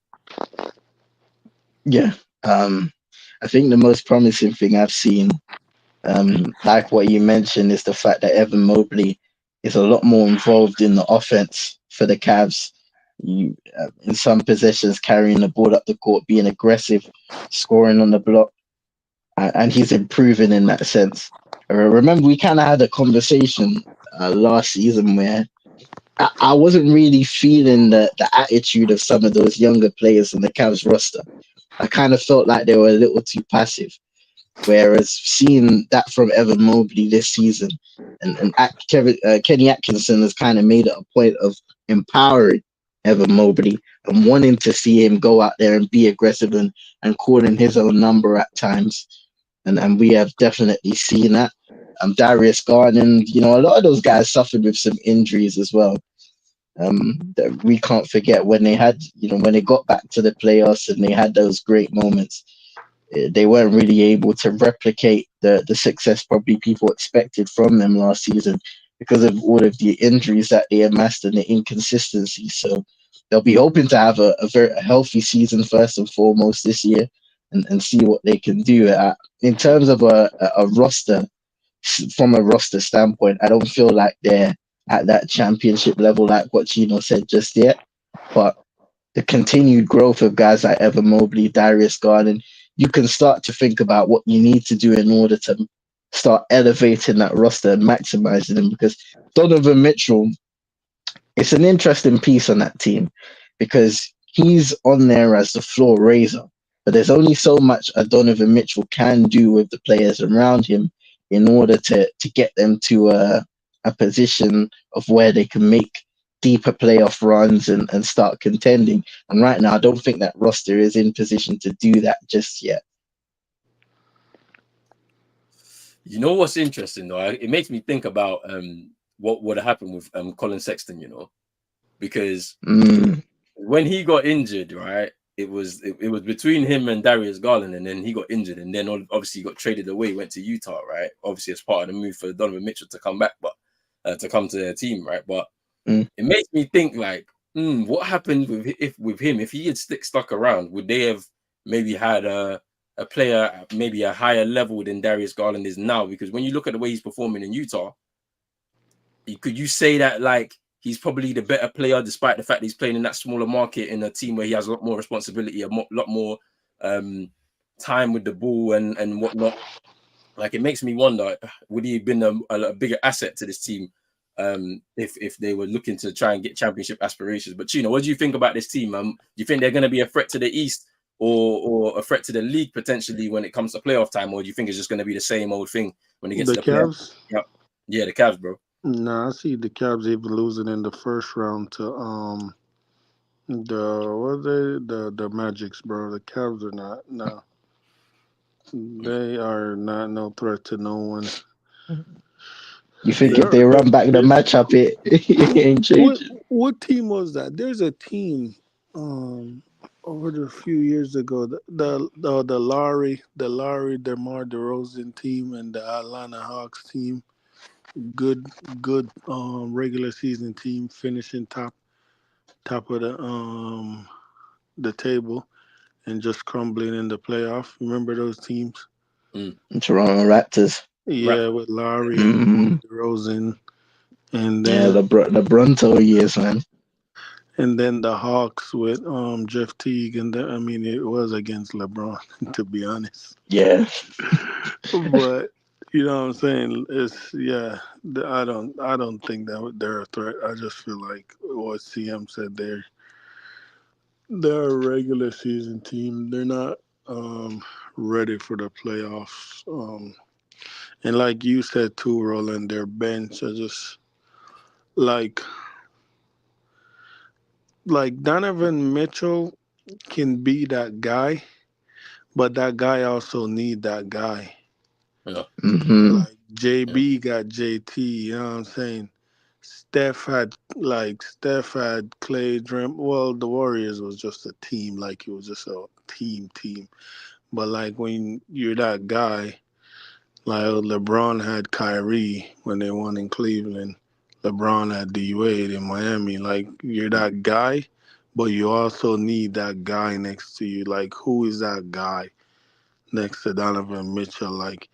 Yeah. I think the most promising thing I've seen, like what you mentioned, is the fact that Evan Mobley is a lot more involved in the offense for the Cavs. In some possessions, carrying the ball up the court, being aggressive, scoring on the block, and he's improving in that sense. Remember, we kind of had a conversation last season where I wasn't really feeling the attitude of some of those younger players in the Cavs roster. I kind of felt like they were a little too passive. Whereas seeing that from Evan Mobley this season, Kenny Atkinson has kind of made it a point of empowering Evan Mobley and wanting to see him go out there and be aggressive and calling his own number at times. And we have definitely seen that. Darius Garland, a lot of those guys suffered with some injuries as well. That we can't forget when they had, when they got back to the playoffs and they had those great moments, they weren't really able to replicate the success probably people expected from them last season because of all of the injuries that they amassed and the inconsistency. So they'll be hoping to have a very healthy season first and foremost this year and see what they can do. In terms of a roster, from a roster standpoint, I don't feel like they're at that championship level like what Gino said just yet. But the continued growth of guys like Evan Mobley, Darius Garland, you can start to think about what you need to do in order to start elevating that roster and maximizing them. Because Donovan Mitchell, it's an interesting piece on that team because he's on there as the floor raiser, but there's only so much a Donovan Mitchell can do with the players around him in order to get them to a position of where they can make deeper playoff runs and start contending. And right now, I don't think that roster is in position to do that just yet. You know what's interesting though? It makes me think about what would have happened with Colin Sexton, you know, because when he got injured, right, it was between him and Darius Garland, and then he got injured, and then obviously he got traded away, went to Utah, right? Obviously as part of the move for Donovan Mitchell to come back, but to come to their team, right? But it makes me think like, what happened with him? If he had stuck around, would they have maybe had a player at maybe a higher level than Darius Garland is now? Because when you look at the way he's performing in Utah, could you say that like he's probably the better player, despite the fact that he's playing in that smaller market in a team where he has a lot more responsibility, lot more time with the ball and whatnot? Like, it makes me wonder, would he have been a bigger asset to this team if they were looking to try and get championship aspirations? But Chino, what do you think about this team? Do you think they're going to be a threat to the East or a threat to the league potentially when it comes to playoff time, or do you think it's just going to be the same old thing when it gets to the Cavs? playoffs? Yeah, the Cavs, bro. Nah, I see the Cavs even losing in the first round to the Magics, bro. The Cavs are not. They are not no threat to no one. You think if they run back the matchup, it ain't changing? What team was that? There's a team over a few years ago. The Larry DeMar DeRozan team and the Atlanta Hawks team. Good regular season team finishing top of the table and just crumbling in the playoff. Remember those teams? Toronto Raptors. Yeah, with Lowry and DeRozan, and then the Bronto years, man. and then the Hawks with Jeff Teague, and I mean it was against LeBron, to be honest. Yeah, but you know what I'm saying? I don't think that they're a threat. I just feel like what CM said, they're a regular season team. They're not ready for the playoffs. And like you said too, Roland, their bench are just like Donovan Mitchell can be that guy, but that guy also need that guy. Yeah. Like JB got JT, you know what I'm saying? Steph had Clay Dream. Well, the Warriors was just a team, like it was just a team. But like when you're that guy, like LeBron had Kyrie when they won in Cleveland. LeBron had D Wade in Miami. Like you're that guy, but you also need that guy next to you. Like who is that guy next to Donovan Mitchell? Like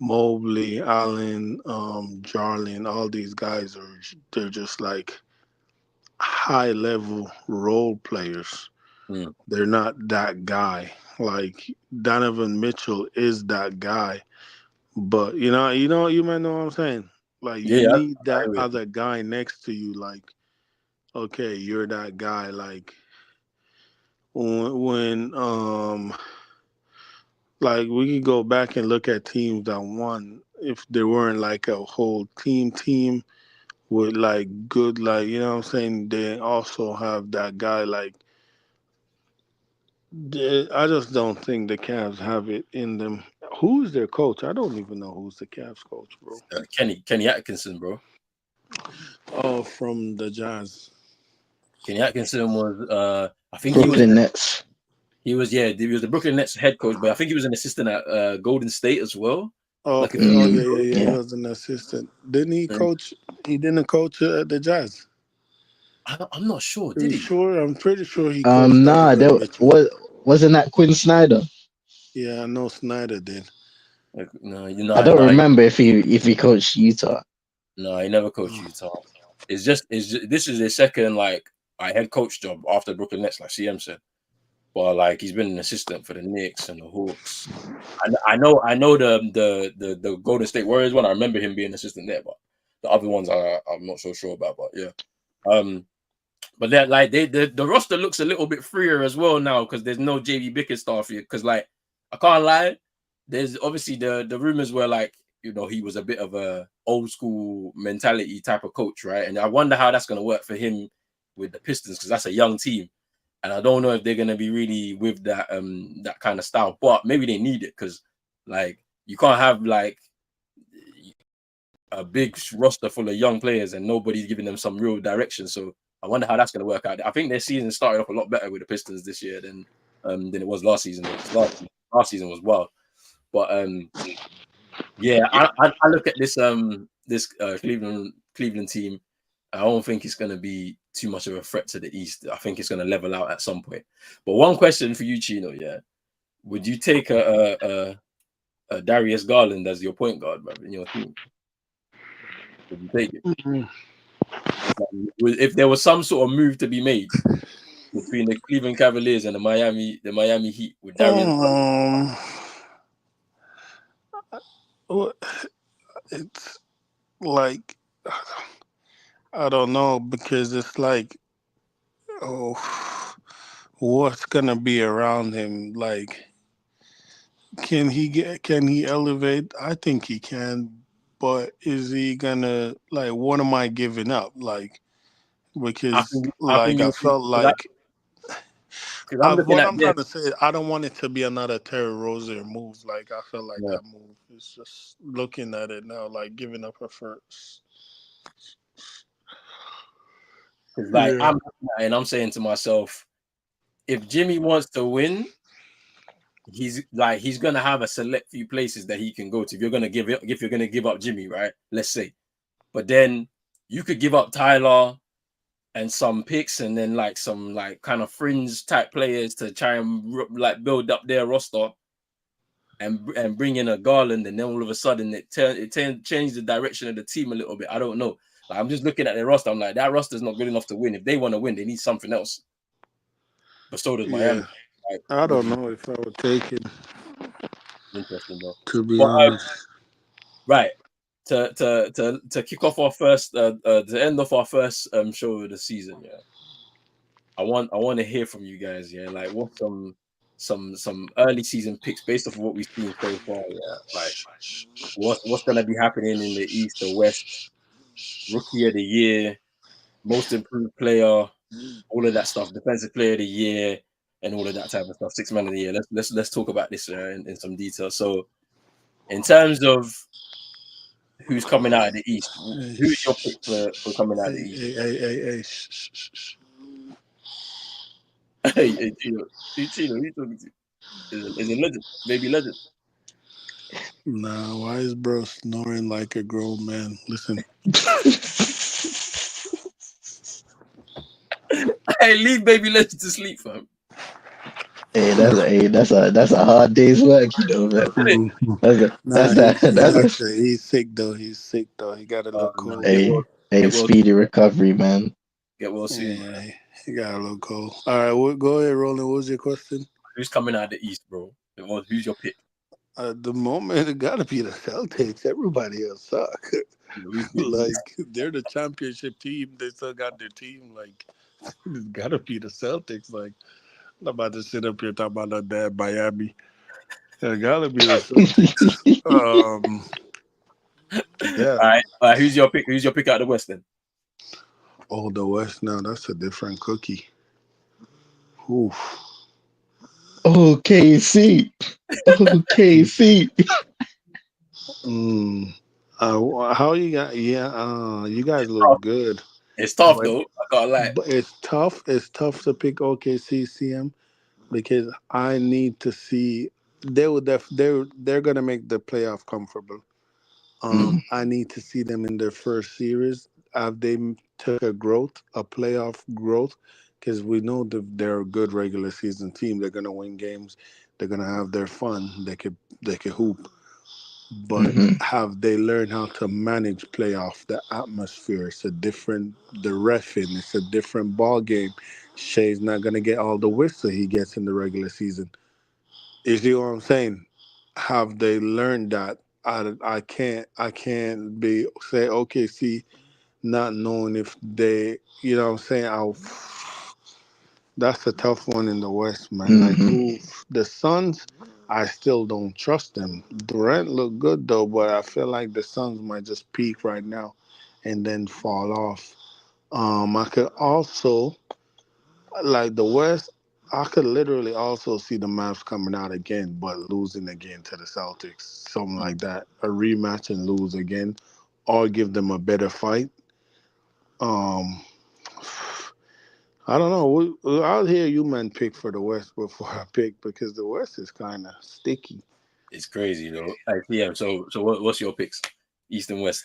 Mobley, Allen, Jarlin, all these guys they're just like high level role players. They're not that guy. Like Donovan Mitchell is that guy. But you might know what I'm saying. Like you Yeah, need that other guy next to you. Like, okay, you're that guy. Like when like we could go back and look at teams that won if there weren't like a whole team with like good, like you know what I'm saying. They also have that guy. Like I just don't think the Cavs have it in them. Who's their coach? I don't even know who's the Cavs coach, bro. Kenny Atkinson, bro. Oh, from the Jazz. Kenny Atkinson was I think Brooklyn Nets. He was the Brooklyn Nets head coach, but I think he was an assistant at Golden State as well. Oh, like yeah. He was an assistant. Didn't he coach? He didn't coach the Jazz. I'm not sure. Are Did you he? sure? I'm pretty sure he coached Nah, Donovan Mitchell. Wasn't that Quinn Snyder? Yeah, I know Snyder did. I don't remember if he coached Utah. No, he never coached Utah. It's just this is his second head coach job after Brooklyn Nets, like CM said. But like he's been an assistant for the Knicks and the Hawks. I know the Golden State Warriors one. I remember him being an assistant there, but the other ones I'm not so sure about. But yeah, but they're like the roster looks a little bit freer as well now because there's no JB Bickerstaff here. Because like I can't lie, there's obviously the rumors were like he was a bit of a old school mentality type of coach, right? And I wonder how that's going to work for him with the Pistons, because that's a young team. And I don't know if they're going to be really with that that kind of style, but maybe they need it, because like you can't have like a big roster full of young players and nobody's giving them some real direction. So I wonder how that's going to work out. I think their season started off a lot better with the Pistons this year than it was last season. Last season was wild, but yeah, I look at this Cleveland team. I don't think it's going to be too much of a threat to the East. I think it's going to level out at some point. But one question for you, Chino, yeah, would you take a Darius Garland as your point guard, bro, in your team? Would you take it? Mm-hmm. If there was some sort of move to be made between the Cleveland Cavaliers and the Miami Heat with Darius Garland? It's like, I don't know, because it's like, oh, what's gonna be around him? Like, can he elevate? I think he can, but is he gonna, like, what am I giving up? Like, because I think like I you felt like, because I'm looking what at I'm this. trying to say, I don't want it to be another Terry Rozier move. Like, I feel like Yeah. that move is just looking at it now, like giving up a first. Because like Yeah. I'm looking at it and I'm saying to myself, if Jimmy wants to win, he's gonna have a select few places that he can go to. If you're gonna give up Jimmy, right? Let's say, but then you could give up Tyler and some picks, and then like some like kind of fringe type players to try and like build up their roster, and bring in a Garland, and then all of a sudden changed the direction of the team a little bit. I don't know. Like, I'm just looking at their roster. I'm like, that roster's not good enough to win. If they want to win, they need something else. But so does Yeah. Miami. Like, I what don't do you know if I would take him, interesting, bro? to be But honest. right, to kick off our first to end off our first show of the season, yeah. I want to hear from you guys, yeah. Like, what's some early season picks based off of what we've seen so far, yeah. Like, what's gonna be happening in the East or West? Rookie of the year, most improved player, all of that stuff, defensive player of the year, and all of that type of stuff. Six man of the year. Let's talk about this in some detail. So, in terms of who's coming out of the East, Hey, who's your pick for coming out of the East? hey. Hey, Chino, who you talking to? Is a legend, baby legend. Nah, why is bro snoring like a grown man? Listen, Hey, leave baby legend to sleep, fam. That's a hard day's work, man. nah, That's a he's sick though. He's sick though. He got a little Man, cold. get well, speedy recovery, man. get well soon, man. Yeah, he got a little cold. All right, go ahead, Roland. What was your question? Who's coming out of the East, bro? Who's your pick? At the moment, it gotta be the Celtics. Everybody else suck. Like, they're the championship team. They still got their team. Like, it's gotta be the Celtics. Like, I'm not about to sit up here talking about that bad Miami. It gotta be the Celtics. Yeah. All right. Who's your pick? Who's your pick out of the West then? Oh, the West now. That's a different cookie. Oof. OKC. OKC. Mm. How you got? Yeah. You guys Tough. look good, It's tough but though. I can't lie. it's tough. It's tough to pick OKC CM because I need to see. They're gonna make the playoff comfortable. Mhm, I need to see them in their first series. Have they took a playoff growth? Because we know that they're a good regular season team. They're gonna win games. They're gonna have their fun. They could hoop. But mhm, have they learned how to manage playoff? The atmosphere. It's a different. The refing. It's a different ball game. Shea's not gonna get all the whistle he gets in the regular season. You see what I'm saying? Have they learned that? I can't be say okay. See, not knowing if they, what I'm saying. That's a tough one in the West, man. Like, mhm, who the Suns? I still don't trust them. Durant looked good though, but I feel like the Suns might just peak right now and then fall off. I could also like the West. I could literally also see the Mavs coming out again, but losing again to the Celtics, something like that. A rematch and lose again, or give them a better fight. Um, I don't know. I'll hear you man pick for the West before I pick because the West is kind of sticky. It's crazy though. Like, yeah. So what's your picks? East and West.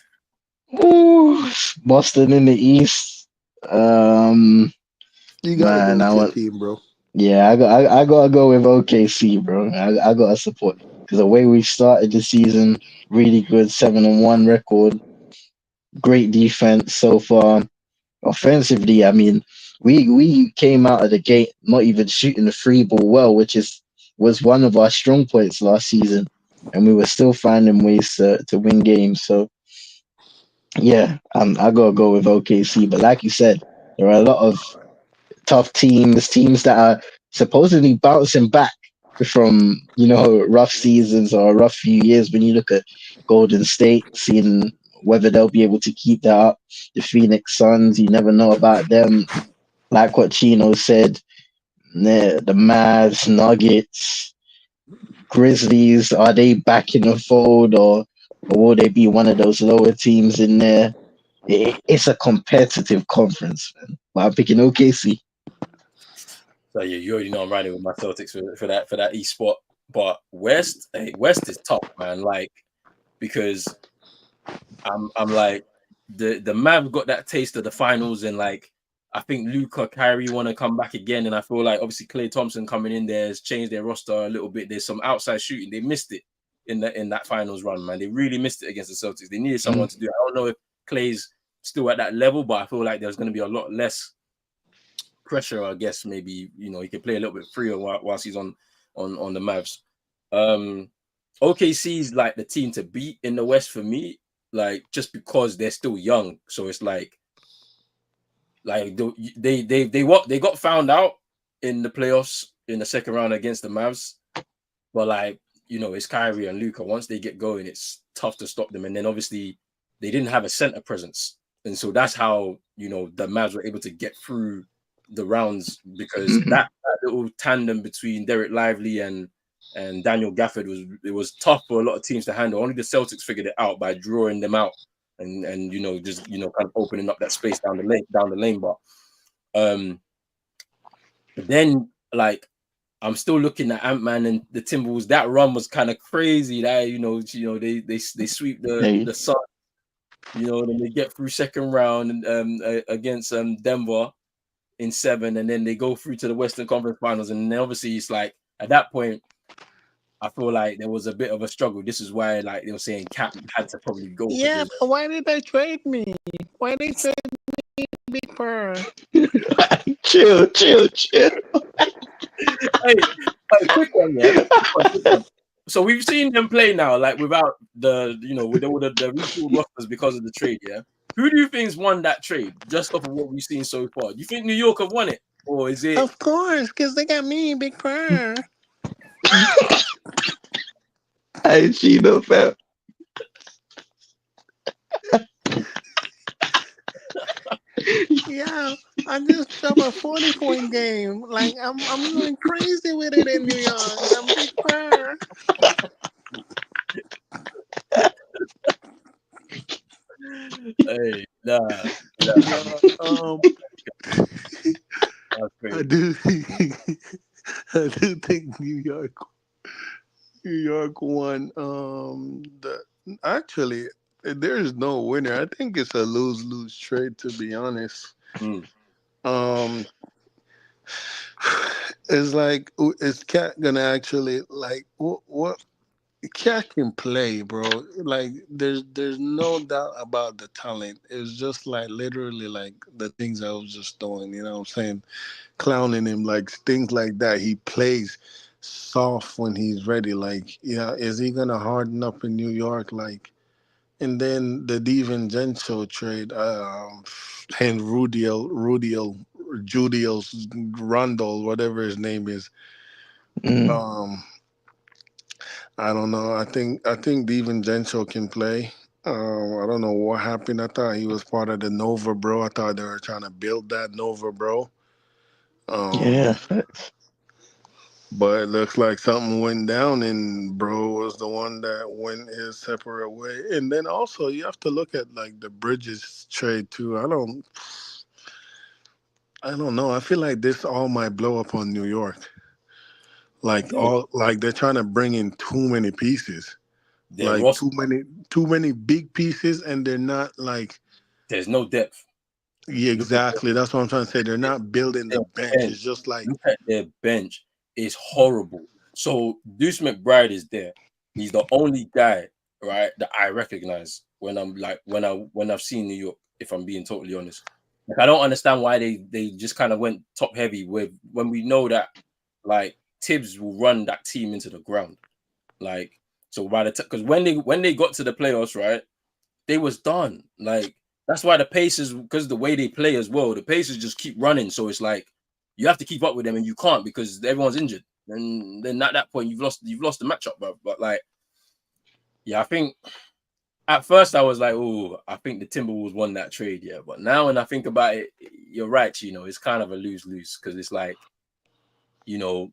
Ooh, Boston in the East. Um, You got to go man, I with your want. team, bro. Yeah, I gotta go with OKC, bro. I gotta support because the way we started the season, really good 7-1 record, great defense so far. Offensively, I mean, we came out of the gate not even shooting the free ball well, which was one of our strong points last season, and we were still finding ways to win games. So yeah, I gotta go with OKC. But like you said, there are a lot of tough teams that are supposedly bouncing back from rough seasons or a rough few years. When you look at Golden State, seeing whether they'll be able to keep that up. The Phoenix Suns, you never know about them. Like what Chino said, the Mavs, Nuggets, Grizzlies, are they back in the fold, or will they be one of those lower teams in there? It's a competitive conference, man. But I'm picking OKC. So yeah, you already know I'm riding with my Celtics for that East spot. But West, hey, West is tough, man. Like because I'm like the Mavs got that taste of the finals, and like I think Luca, Kyrie want to come back again, and I feel like obviously Klay Thompson coming in there has changed their roster a little bit. There's some outside shooting. They missed it in that finals run, man. They really missed it against the Celtics. They needed someone to do it. I don't know if Klay's still at that level, but I feel like there's going to be a lot less pressure. I guess maybe he can play a little bit freer whilst he's on the Mavs. Um, OKC's like the team to beat in the West for me, like just because they're still young. So it's like they got found out in the playoffs in the second round against the Mavs, but like it's Kyrie and Luca. Once they get going, it's tough to stop them. And then obviously they didn't have a center presence, and so that's how the Mavs were able to get through the rounds because that little tandem between Derek Lively and Daniel Gafford was tough for a lot of teams to handle. Only the Celtics figured it out by drawing them out and just kind of opening up that space down the lane. But then like I'm still looking at Ant-Man and the Timberwolves. That run was kind of crazy. That they sweep Hey, the Sun. Then they get through second round against Denver in 7, and then they go through to the Western Conference Finals. And then obviously it's like at that point, I feel like there was a bit of a struggle. This is why like they were saying Cap had to probably go Yeah, because but why did they trade me? Why they trade Big Pearl? chill. hey, quick one, yeah. Quick one. So we've seen them play now, like without with the retool rosters because of the trade, yeah. Who do you think's won that trade just off of what we've seen so far? Do you think New York have won it, or is it? Of course, because they got me, Big Pearl. I see no fam. Yeah, I just dropped a 40-point game. Like I'm going crazy with it in New York. I'm Big Pearl. Hey, nah, Yeah, that's I crazy. do I do think New York won. Actually, there is no winner. I think it's a lose-lose trade, to be honest. Mm. Um, it's like, is Cat gonna actually like what? Cat can play, bro. Like, there's no doubt about the talent. It's just like literally like the things I was just doing. You know what I'm saying? Clowning him, like things like that. He plays soft when he's ready. Like, yeah, is he gonna harden up in New York? Like, and then the DiVincenzo trade, and Judios, Rondol, whatever his name is. Mm. Um, I don't know. I think DiVincenzo can play. I don't know what happened. I thought he was part of the Nova Bro. I thought they were trying to build that Nova Bro. Yeah, Um, facts. but it looks like something went down, and Bro was the one that went his separate way. And then also you have to look at like the Bridges trade too. I don't know. I feel like this all might blow up on New York. Like Dude, all like they're trying to bring in too many pieces. their Like roster, too many big pieces, and they're not like there's no depth. yeah, Look at exactly. That's what I'm trying to say. They're not building the their bench. bench. It's just like Look at their bench. It's horrible. So Deuce McBride is there. He's the only guy, right, that I recognize when I'm like when I've seen New York. If I'm being totally honest, like I don't understand why they just kind of went top heavy with when we know that like Tibbs will run that team into the ground. Like so by the because when they got to the playoffs, right, they was done. Like that's why the Pacers, because the way they play as well, the Pacers just keep running. So it's like you have to keep up with them, and you can't because everyone's injured. And then at that point, you've lost the matchup, bro. But like, yeah, I think at first I was like, oh, I think the Timberwolves won that trade, yeah. But now when I think about it, you're right. You know, it's kind of a lose lose because it's like, you know,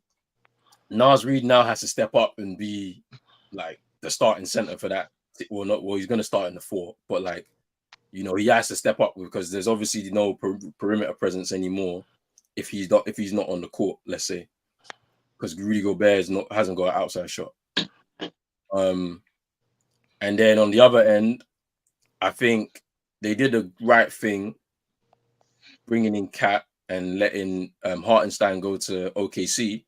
Nas Reed now has to step up and be like the starting center for that. Well, not well, he's gonna start in the four, but like he has to step up because there's obviously no perimeter presence anymore if he's not on the court, let's say, because Rudy Gobert hasn't got an outside shot. Um, and then on the other end, I think they did the right thing bringing in Cat and letting Hartenstein go to OKC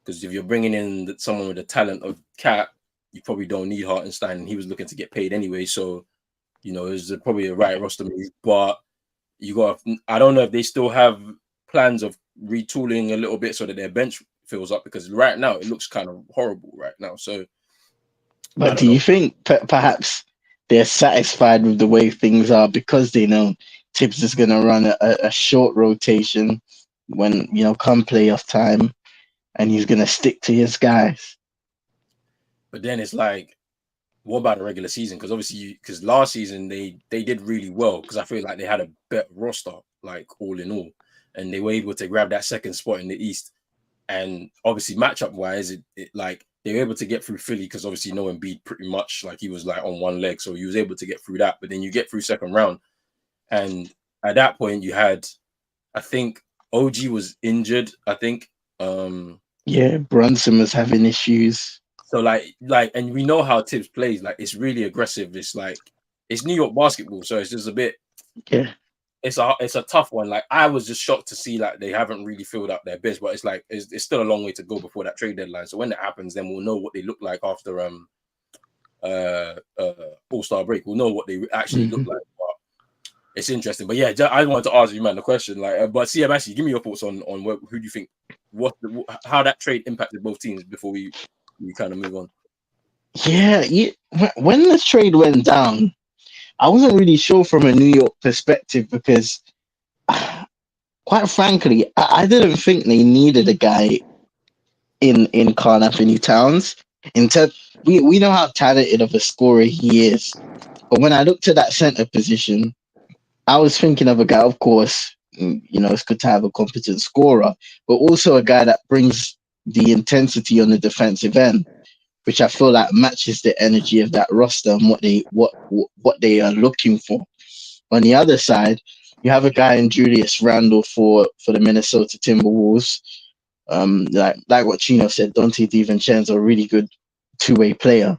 because if you're bringing in someone with the talent of Cat, you probably don't need Hartenstein, and he was looking to get paid anyway, so it was probably a right roster move, but I don't know if they still have plans of retooling a little bit so that their bench fills up because right now it looks kind of horrible right now. So I But don't do you know. think perhaps they're satisfied with the way things are because they know Tibbs is going to run a short rotation when, come playoff time, and he's going to stick to his guys? But then it's like, what about the regular season? Because obviously, because last season they did really well because I feel like they had a better roster, like all in all, and they were able to grab that second spot in the East. And obviously, matchup wise, it like they were able to get through Philly because obviously no Embiid pretty much like he was like on one leg, so he was able to get through that. But then you get through second round, and at that point you had, I think OG was injured. I think. Yeah, Brunson was having issues. So and we know how Tibbs plays. Like it's really aggressive. It's like it's New York basketball, so it's just a bit. Yeah. It's a tough one. Like I was just shocked to see like they haven't really filled up their biz, but it's like it's still a long way to go before that trade deadline. So when that happens, then we'll know what they look like after uh, uh All-Star break. We'll know what they actually look Mhm. like. But it's interesting. But yeah, I wanted to ask you, man, the question. Like, but CM, actually, give me your thoughts on who do you think how that trade impacted both teams before we kind of move on. Yeah, when the trade went down, I wasn't really sure from a New York perspective because, quite frankly, I didn't think they needed a guy in Carl Anthony Towns. Instead, we know how talented of a scorer he is, but when I looked at that center position, I was thinking of a guy, of course, it's good to have a competent scorer, but also a guy that brings the intensity on the defensive end, which I feel like matches the energy of that roster and what they are looking for. On the other side, you have a guy in Julius Randle for the Minnesota Timberwolves. Like what Chino said, Dante DiVincenzo, a really good two-way player.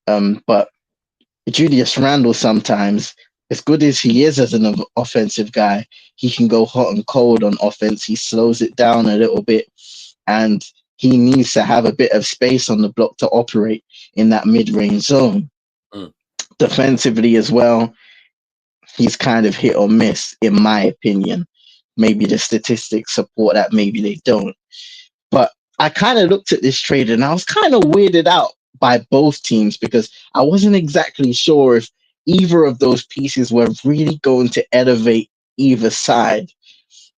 But Julius Randle sometimes, as good as he is as an offensive guy, he can go hot and cold on offense. He slows it down a little bit, and he needs to have a bit of space on the block to operate in that mid-range zone. Mm. Defensively as well, he's kind of hit or miss, in my opinion. Maybe the statistics support that, maybe they don't. But I kind of looked at this trade and I was kind of weirded out by both teams because I wasn't exactly sure if either of those pieces were really going to elevate either side.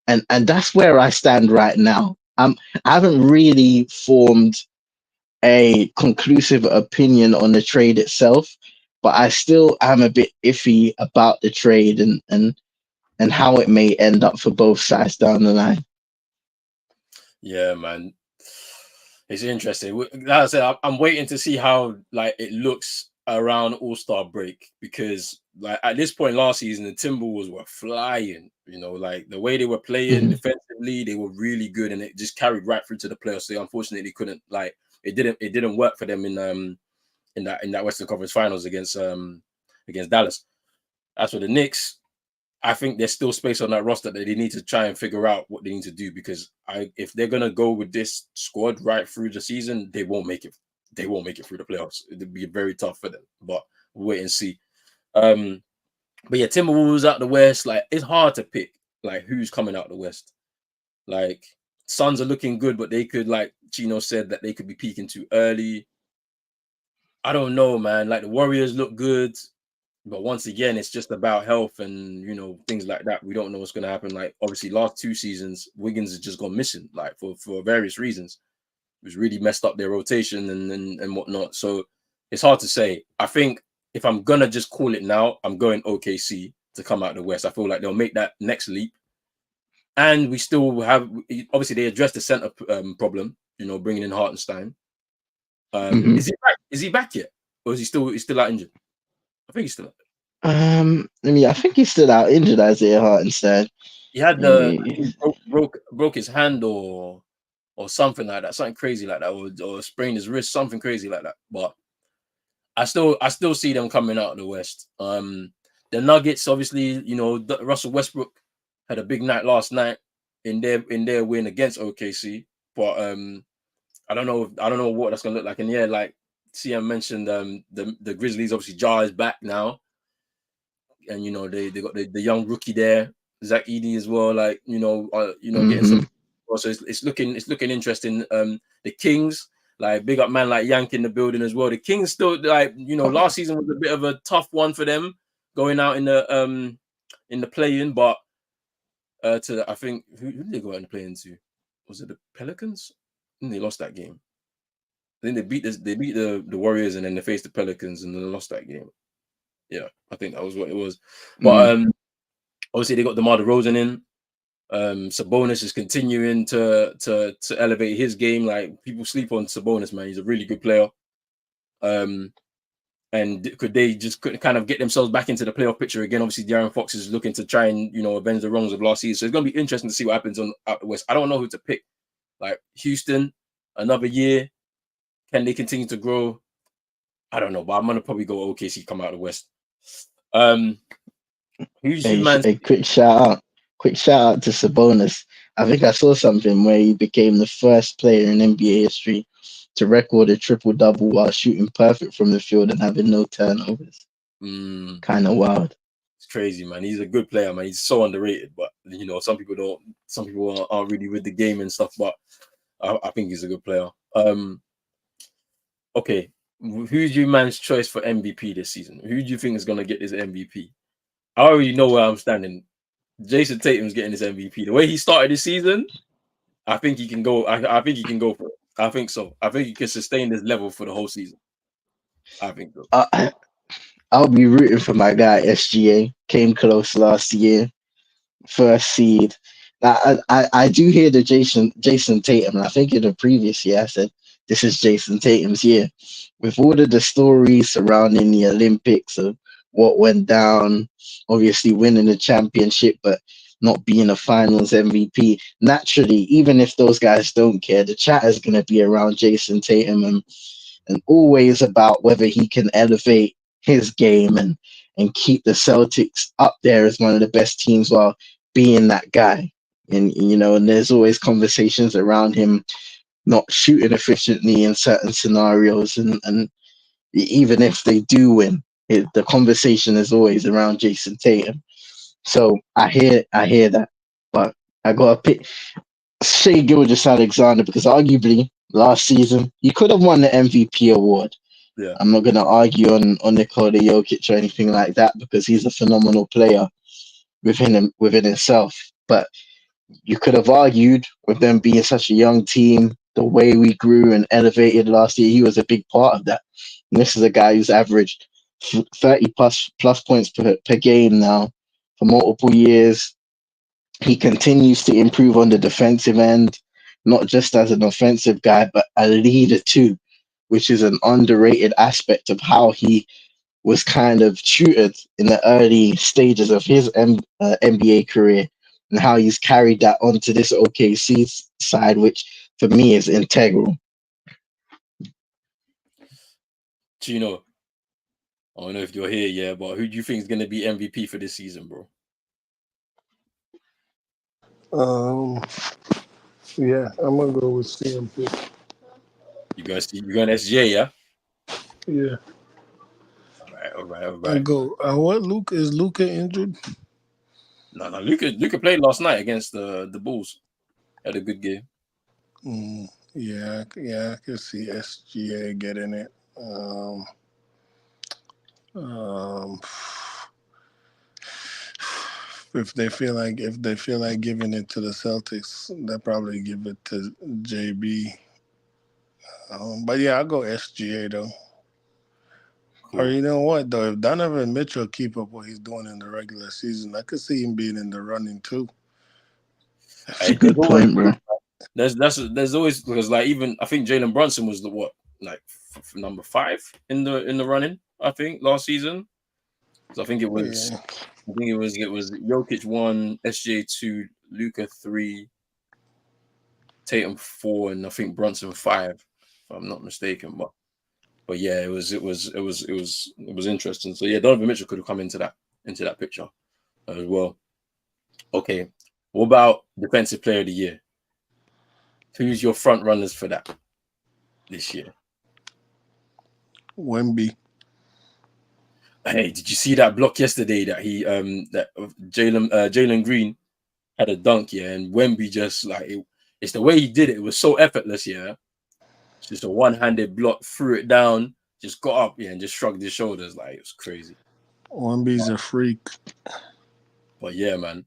And that's where I stand right now. I haven't really formed a conclusive opinion on the trade itself, but I still am a bit iffy about the trade and how it may end up for both sides down the line. Yeah, man. It's interesting. Like I said, I'm waiting to see how like it looks around All-Star break, because like at this point last season, the Timberwolves were flying. You know, like the way they were playing Mhm. defensively, they were really good, and it just carried right through to the playoffs. They unfortunately couldn't, like, it didn't work for them in that Western Conference Finals against Dallas. As for the Knicks, I think there's still space on that roster that they need to try and figure out what they need to do, because if they're gonna go with this squad right through the season, they won't make it. They won't make it through the playoffs. It'll be very tough for them. But we'll wait and see. Um, but yeah, Timberwolves out the West. Like, it's hard to pick like who's coming out the West. Like, Suns are looking good, but they could, like Chino said, that they could be peaking too early. I don't know, man. Like, the Warriors look good. But once again, it's just about health and, things like that. We don't know what's going to happen. Like, obviously, last 2 seasons, Wiggins has just gone missing, like for various reasons. It was really messed up their rotation and whatnot. So it's hard to say. I think if I'm gonna just call it now, I'm going OKC to come out of the West. I feel like they'll make that next leap, and we still have, obviously they addressed the center problem. Bringing in Hartenstein. Mhm. Is he back? Is he back yet, or is he's still out injured? I think he's still out. I think he's still out injured, Isaiah Hartenstein. He had Eh, he broke his hand or something like that, something crazy like that, or sprained his wrist, something crazy like that. But I still see them coming out of the West. The Nuggets, obviously, Russell Westbrook had a big night last night in their win against OKC. But I don't know what that's gonna look like. And yeah, like CM mentioned, the Grizzlies, obviously Ja is back now, and they got the young rookie there, Zach Edey as well. Like getting some. mhm. So it's looking interesting. The Kings, like, big up man like Yank in the building as well. The Kings still, like, last season was a bit of a tough one for them going out in the play-in, but I think who did they go out in the play-in to? Was it the Pelicans? And they lost that game. I think they beat the Warriors, and then they faced the Pelicans and then they lost that game. Yeah, I think that was what it was. But obviously they got DeMar DeRozan in. Sabonis is continuing to elevate his game. Like, people sleep on Sabonis, man. He's a really good player. And could they just kind of get themselves back into the playoff picture again? Obviously, De'Aaron Fox is looking to try and avenge the wrongs of last season. So it's going to be interesting to see what happens out the West. I don't know who to pick. Like, Houston, another year. Can they continue to grow? I don't know, but I'm gonna probably go OKC, come out of the West. Who's you, man? A quick shout out to Sabonis. I think I saw something where he became the first player in NBA history to record a triple double while shooting perfect from the field and having no turnovers. Kind of wild. It's crazy, man. He's a good player, man. He's so underrated, but some people don't. Some people aren't really with the game and stuff. But I think he's a good player. Okay, who's your man's choice for MVP this season? Who do you think is gonna get this MVP? I already know where I'm standing. Jason Tatum's getting this MVP. The way he started this season, I think he can go. I think he can go for it. I think so. I think he can sustain this level for the whole season. I think so. I'll be rooting for my guy SGA. Came close last year, first seed. I do hear the Jason Tatum. And I think in the previous year I said this is Jason Tatum's year. With all of the stories surrounding the Olympics of what went down, obviously winning the championship, but not being a finals MVP. Naturally, even if those guys don't care, the chat is going to be around Jason Tatum and always about whether he can elevate his game and keep the Celtics up there as one of the best teams while being that guy. And there's always conversations around him not shooting efficiently in certain scenarios, and even if they do win, the conversation is always around Jason Tatum. So I hear that, but I gotta pick Shea Gilgeous-Alexander because arguably last season he could have won the MVP award. Yeah. I'm not gonna argue on Nikola Jokic or anything like that because he's a phenomenal player within himself. But you could have argued with them being such a young team the way we grew and elevated last year, he was a big part of that. And this is a guy who's averaged 30 plus points per game now for multiple years. He continues to improve on the defensive end, not just as an offensive guy, but a leader too, which is an underrated aspect of how he was kind of tutored in the early stages of his NBA career, and how he's carried that onto this OKC side, which for me is integral. Gino, I don't know if you're here, yeah, but who do you think is going to be MVP for this season, bro? Um, yeah, I'm gonna go with CMP. You going SJ, yeah? Yeah, All right, all right, all I right. go. What Luke is Luca injured? No, no, Luca played last night against the Bulls. Had a good game. Yeah, yeah, I can see SGA getting it. Um, if they feel like giving it to the Celtics, they'll probably give it to JB. But yeah, I'll go SGA though. Or Cool. you know what though, if Donovan Mitchell keep up what he's doing in the regular season, I could see him being in the running too. That's a Hey, there's good always point, bro. there's always because like even I think Jalen Brunson was the what like number 5 in the running I think last season. So Yeah, I think it was Jokic 1, SJ 2, Luca 3, Tatum 4, and I think Brunson 5, if I'm not mistaken. But yeah, it was interesting. So yeah, Donovan Mitchell could have come into that picture as well. Okay, what about defensive player of the year? Who's your front runners for that this year? Wemby. Hey, did you see that block yesterday that Jalen Green had a dunk, yeah, and Wemby just it's the way he did it. It was so effortless, yeah. It's just a one-handed block, threw it down, just got up, yeah, and just shrugged his shoulders. Like it was crazy. Wemby's a freak. But yeah, man.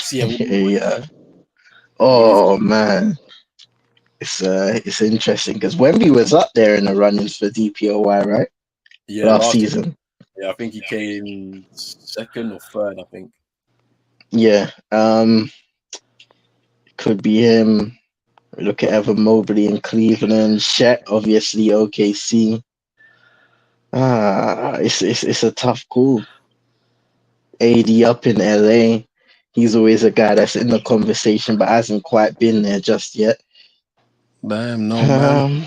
See, yeah, Yeah. what do you think? Oh man, it's interesting because Wemby was up there in the runnings for DPOY, right? Yeah, Last last year, season. yeah, I think he came second or third. I think. Yeah. Could be him. Look at Evan Mobley in Cleveland. Shaq, obviously OKC. It's a tough call. AD up in LA. He's always a guy that's in the conversation, but hasn't quite been there just yet. Damn, no Bam. Um,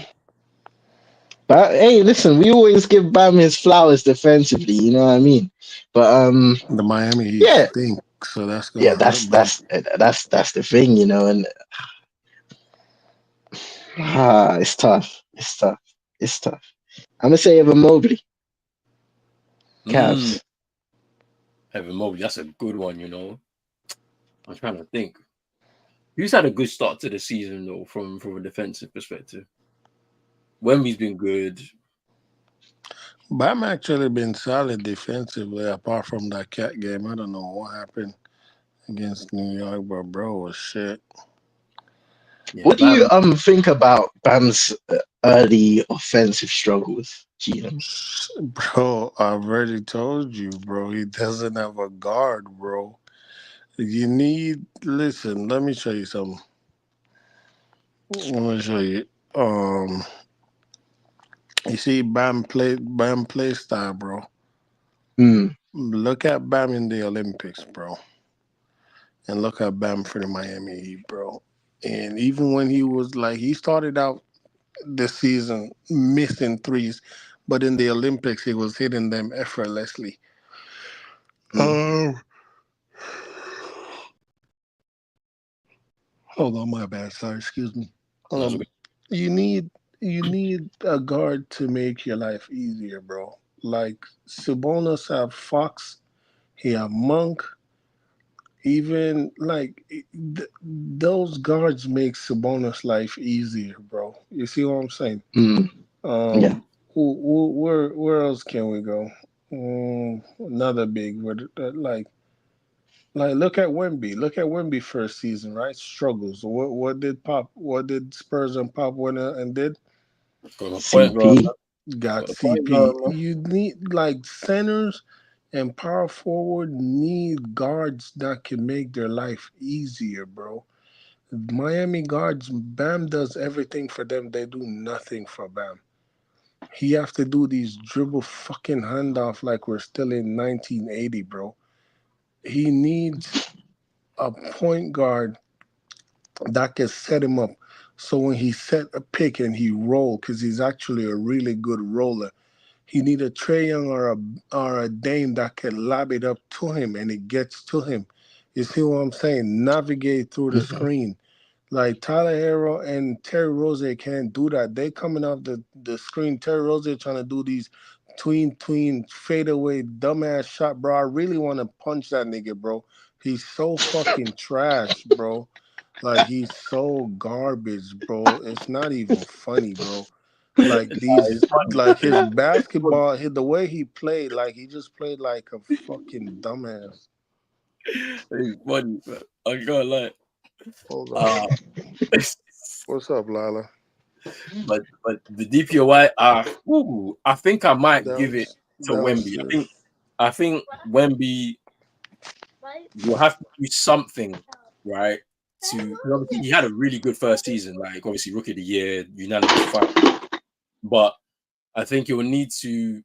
but hey, listen, we always give Bam his flowers defensively. You know what I mean? But The Miami Heat yeah, stink, so that's yeah, gonna hurt Bam. that's the thing, you know. And it's tough. It's tough. It's tough. I'm gonna say Evan Mobley, Mm, Cavs. Evan Mobley, that's a good one. I'm trying to think. Who's had a good start to the season though, from a defensive perspective? Wemby's been good. Bam actually been solid defensively, apart from that cat game. I don't know what happened against New York, but bro was shit. Yeah, What do you Bam. think about Bam's early offensive struggles, Gino? Bro, I've already told you, bro. He doesn't have a guard, bro. You need listen. Let me show you something. Let me show you. You see Bam play style, bro. Hmm. Look at Bam in the Olympics, bro, and look at Bam for the Miami Heat, bro. And even when he started out this season missing threes, but in the Olympics he was hitting them effortlessly. Hmm. Um, Hold on, my bad. Sorry, excuse me. No, it's Um, okay. you need a guard to make your life easier, bro. Like Sabonis have Fox, he have Monk. Even those guards make Sabonis' life easier, bro. You see what I'm saying? Hmm. Yeah. Where else can we go? Another big, like Like, look at Wemby. Look at Wemby first season, right? Struggles. What did Pop? What did Spurs and Pop went out and did? Got a point guard, CP. Got got a point guard, CP. man. You need like centers and power forward need guards that can make their life easier, bro. Miami guards, Bam does everything for them. They do nothing for Bam. He have to do these dribble fucking handoff like we're still in 1980, bro. He needs a point guard that can set him up. So when he set a pick and he roll, because he's actually a really good roller, he need a Trey Young or a Dame that can lob it up to him and it gets to him. You see what I'm saying? Navigate through the Mhm. screen. Like Tyler Hero and Terry Rozier can't do that. They coming off the screen. Terry Rozier trying to do these tween fadeaway dumbass shot, bro. I really want to punch that nigga, bro. He's so fucking trash, bro. Like he's so garbage, bro. It's not even funny, bro. Like It's these, funny. like his It's funny. basketball, the way he played, like he just played like a fucking dumbass. It's funny, man. I can't lie. Hold on. Uh, What's up, Lila? but the DPOY, I think I might give it to Wemby. Downstairs. I think Wemby will have to do something, right? To 'cause obviously he had a really good first season, like obviously rookie of the year, unanimous fight. But I think he will need to,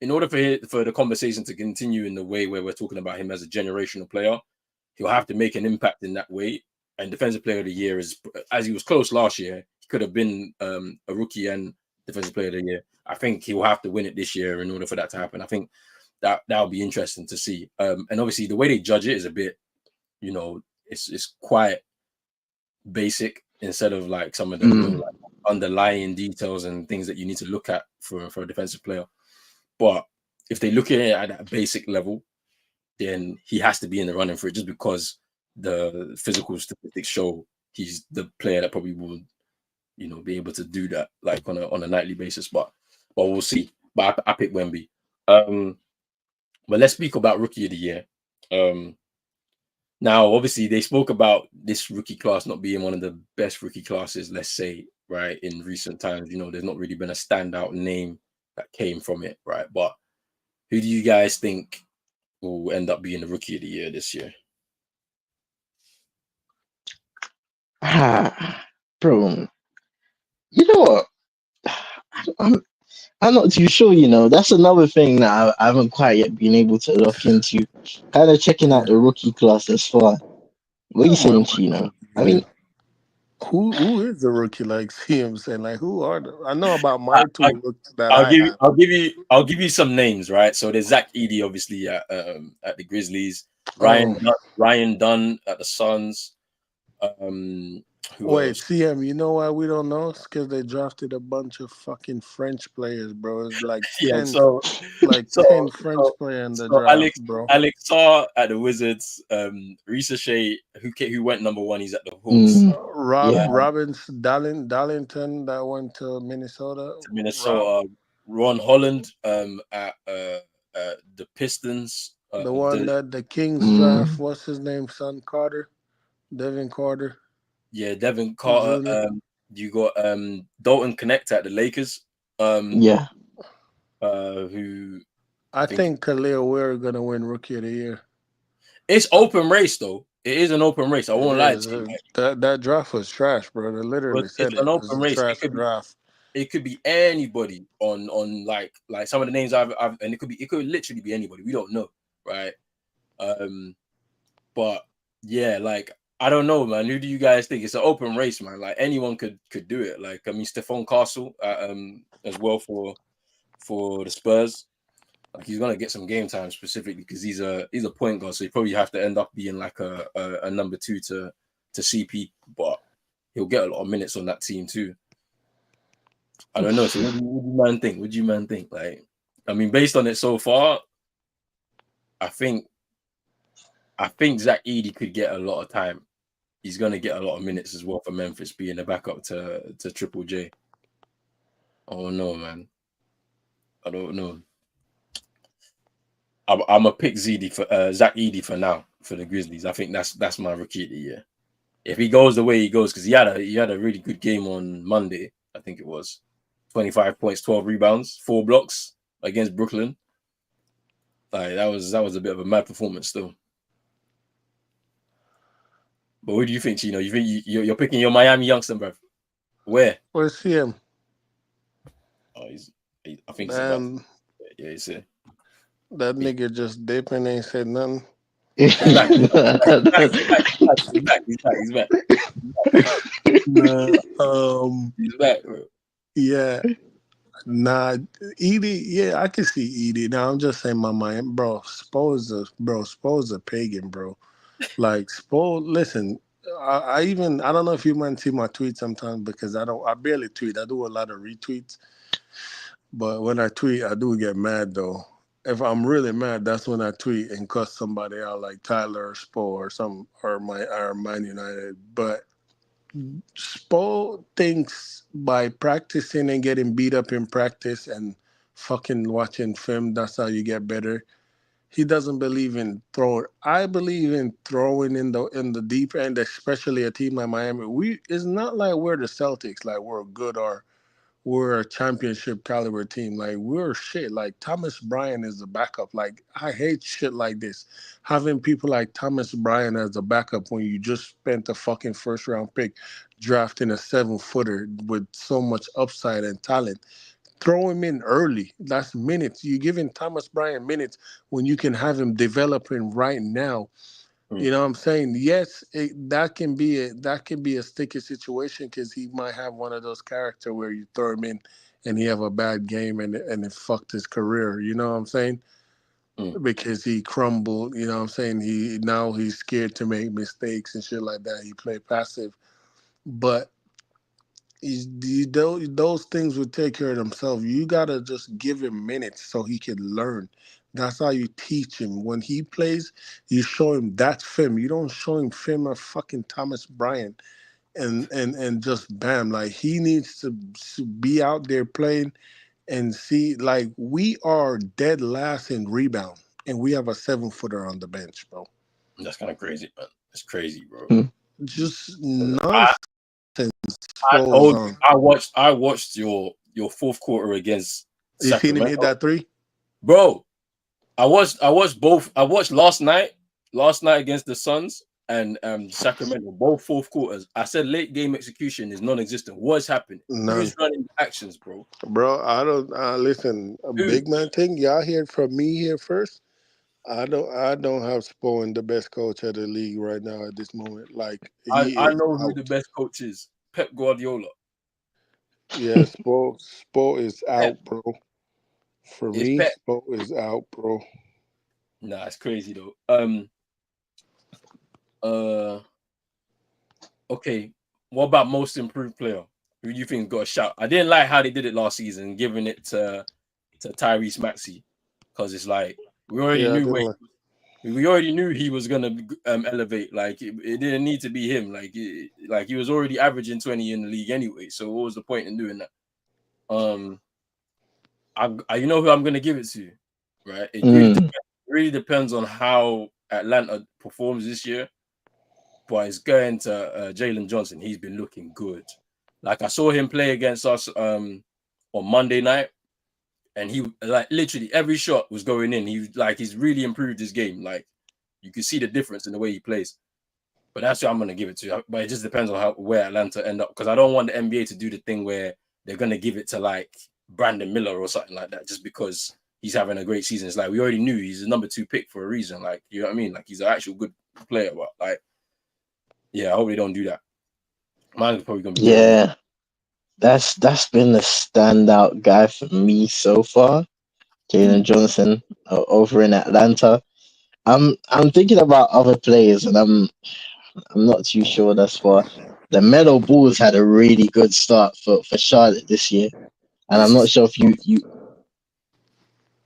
in order for the conversation to continue in the way where we're talking about him as a generational player, he'll have to make an impact in that way. And defensive player of the year is, as he was close last year, he could have been a rookie and defensive player of the year. I think he'll have to win it this year in order for that to happen. I think that'll be interesting to see. And obviously the way they judge it is a bit, it's quite basic instead of like some of the real Mm. like underlying details and things that you need to look at for a defensive player. But if they look at it at that basic level, then he has to be in the running for it just because the physical statistics show he's the player that probably will, be able to do that like on a nightly basis. But we'll see. But I pick Wemby. But let's speak about rookie of the year. Now, obviously, they spoke about this rookie class not being one of the best rookie classes, let's say, right, in recent times. There's not really been a standout name that came from it, right? But who do you guys think will end up being the rookie of the year this year? Bro, you know what? I'm I'm not too sure. That's another thing that I haven't quite yet been able to look into. Kind of checking out Yeah. the rookie class as far. What are you Oh my saying, God. Chino? I mean, Who is the rookie? Like, see him saying, like, who are I know about I, my I, two rookies that I'll I give you, have. I'll give you some names, right? So there's Zach Edey, obviously at the Grizzlies, Oh, Ryan Dunn at the Suns. Um, who wait, else? CM, you know why we don't know? It's because they drafted a bunch of fucking French players, bro. It's like Yeah, 10, so like so 10 French so player in the so draft, bro. Alex Sarr at the Wizards, Risa Shea, who went number one, he's at the Hawks. yeah, Robbins, Darlington, that went to Minnesota. To Rob, Minnesota, Ron Holland at the Pistons. the one that the Kings draft, mm, what's his name, son? Carter, Devin Carter Devin Carter. Jr. You got Dalton Connect at the Lakers. Um, yeah. who I I think think Khalil Weir gonna win Rookie of the Year. it's open race though. It is an open race. I It won't lie to is. you. That draft was trash, bro. They But literally it's said an it was open a race. trash draft. It could be anybody on like some of the names I've and it could literally be anybody. We don't know, right? Um, but yeah, like I don't know, man. Who do you guys think? It's an open race, man. Like anyone could do it. Like I mean, Stephon Castle, as well for the Spurs. Like he's gonna get some game time specifically because he's a point guard, so he probably have to end up being like a number two to CP, but he'll get a lot of minutes on that team too. I don't know. So what do you man think? What do you man think? Like, I mean, based on it so far, I think Zach Edey could get a lot of time. He's gonna get a lot of minutes as well for Memphis, being a backup to Triple J. Oh no, man. I don't know. I'm a pick ZD for Zach Edey for now. for the Grizzlies. I think that's my rookie of the year. If he goes the way he goes, because he had a really good game on Monday. I think it was 25 points, 12 rebounds, 4 blocks against Brooklyn. Like that was a bit of a mad performance still. But what do you think, Chino? You think you're picking your Miami youngster, bro? Where? Where's him? Oh, I think he's about. Man, Yeah, he's here. that nigga just dipping ain't said nothing. He's back. He's back. Nah, He's back, bro. yeah. Nah, Edie, yeah, I can see Edie. Now I'm just saying my mind, bro. Spo's a pagan, bro. Like Spo, listen, I don't know if you might see my tweets sometimes because I barely tweet. I do a lot of retweets, but when I tweet, I do get mad though. If I'm really mad, that's when I tweet and cuss somebody out like Tyler or Spo or or Man United. But Spo thinks by practicing and getting beat up in practice and fucking watching film, that's how you get better. He doesn't believe in throwing. I believe in throwing in the deep end, especially a team like Miami. It's not like we're the Celtics, like we're good or we're a championship caliber team. Like we're shit. Like Thomas Bryant is the backup. Like I hate shit like this. Having people like Thomas Bryant as a backup when you just spent a fucking first round pick drafting a 7-footer with so much upside and talent. Throw him in early. That's minutes. You're giving Thomas Bryant minutes when you can have him developing right now. You know what I'm saying? Yes, that can be a sticky situation because he might have one of those character where you throw him in and he have a bad game and it fucked his career. You know what I'm saying? Mm. Because he crumbled. You know what I'm saying? He's scared to make mistakes and shit like that. He play passive, but those things would take care of themselves. You gotta just give him minutes so he can learn. That's how you teach him. When he plays, you show him that's film. You don't show him film of fucking Thomas Bryant and just bam. Like he needs to be out there playing and see. Like we are dead last in rebound, and we have a 7-footer on the bench, bro. That's kind of crazy, man. It's crazy, bro. Just I, nonsense I goes told you, on. I watched your fourth quarter against You seen him hit Sacramento, that three? bro. I watched both. I watched last night against the Suns and Sacramento, both fourth quarters. I said late game execution is non-existent. What's happening? None. Who's running the actions, bro? Bro, I don't listen. A Who? big man thing. Y'all hear from me here first. I don't have Spoen the best coach of the league right now at this moment. Like he I is know who the out. best coach is. Pep Guardiola. Yeah, Spo is Pep. out, bro. For It's me, Pep. Spo is out, bro. Nah, it's crazy though. Uh. Okay. What about most improved player? Who do you think got a shout? I didn't like how they did it last season, giving it to Tyrese Maxey, because it's like we already Yeah, I knew didn't like. we already knew he was gonna elevate. Like it didn't need to be him. Like he was already averaging 20 in the league anyway. So what was the point in doing that? Um, you know who I'm gonna give it to, right? Really depends on how Atlanta performs this year. But it's going to Jalen Johnson. He's been looking good. Like I saw him play against us on Monday night, and he like literally every shot was going in. He's really improved his game. Like you can see the difference in the way he plays. But that's what I'm gonna give it to. But it just depends on where Atlanta end up, because I don't want the NBA to do the thing where they're gonna give it to like Brandon Miller or something like that just because he's having a great season. It's like we already knew he's the number 2 pick for a reason. Like you know what I mean? Like he's an actual good player. But like yeah, I hope they don't do that. Mine's probably gonna be Jalen. Yeah, that's been the standout guy for me so far. Jalen Johnson over in Atlanta. I'm thinking about other players, and I'm not too sure thus far. The Melo Bulls had a really good start for Charlotte this year, He and needs I'm to not stay sure if you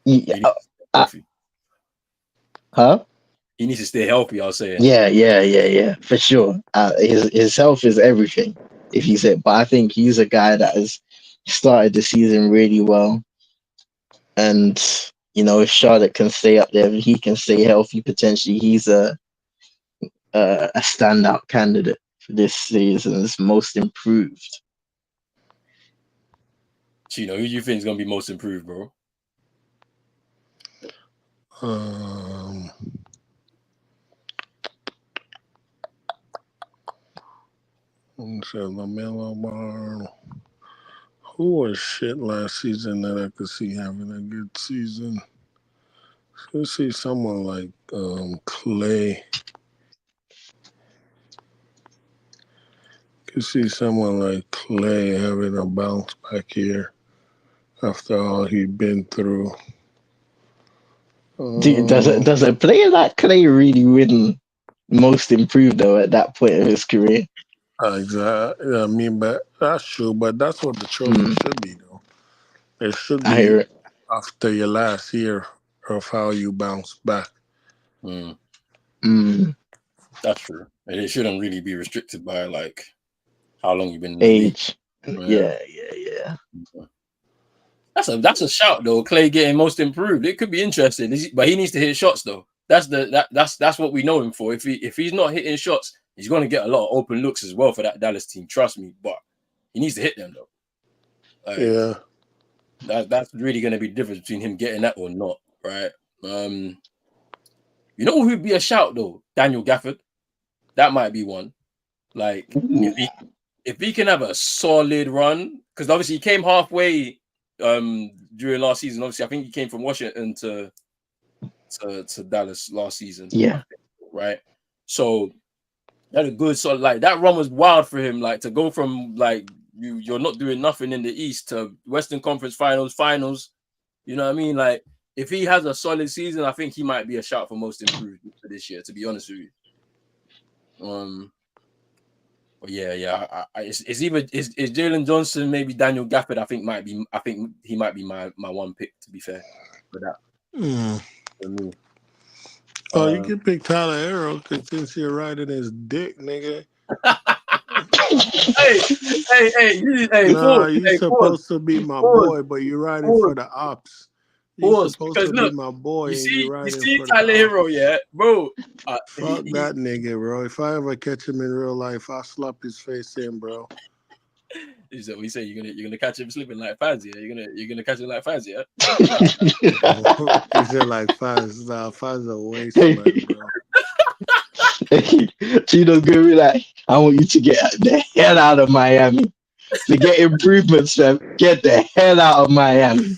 he needs to stay uh, healthy. huh? He needs to stay healthy, I was saying. Yeah, for sure. His health is everything. If you say, but I think he's a guy that has started the season really well, and if Charlotte can stay up there, if he can stay healthy, potentially a standout candidate for this season's most improved. Chino, who do you think is gonna be most improved, bro? LaMelo Ball. Who was shit last season that I could see having a good season? Let's see someone like Clay. Could see someone like Clay having a bounce back here after all he'd been through. Does a player like Clay really win most improved though at that point of his career? Exactly. I mean, but that's true. But that's what the trophy should be, though. It should I hear be it. after your last year of how you bounce back. That's true. And it shouldn't really be restricted by like how long you've been in the league. Age. Yeah. That's a shout though. Clay getting most improved. It could be interesting, but he needs to hit shots though. That's what we know him for. If he's not hitting shots, he's going to get a lot of open looks as well for that Dallas team. Trust me. But he needs to hit them though. Yeah. That's really going to be the difference between him getting that or not, right? You know who'd be a shout though? Daniel Gafford. That might be one. Like if he can have a solid run, because obviously he came halfway during last season. Obviously, I think he came from Washington to Dallas last season. Yeah. Right. So that a good solid, like that run was wild for him. Like to go from like you're not doing nothing in the East to Western Conference finals. You know what I mean? Like if he has a solid season, I think he might be a shout for most improved for this year, to be honest with you. But yeah. It's either is Jalen Johnson, maybe Daniel Gafford. I think he might be my one pick, to be fair, for that. For me. You can pick Tyler Arrow because since you're riding his dick, nigga. hey! Nah, you're supposed to be my boy, but you're riding for the ops. You're supposed to be my boy, and you're riding for Tyler the Hero, ops. yeah, bro. Fuck that nigga, bro. If I ever catch him in real life, I'll slap his face in, bro. Is that what you say? You're gonna catch him sleeping like Faz, yeah? You're gonna catch him like Faz, yeah? He said like Faz. Nah, Faz a wasteland, bro. Gino's gonna be like, I want you to get the hell out of Miami. To get improvements, fam. Get the hell out of Miami.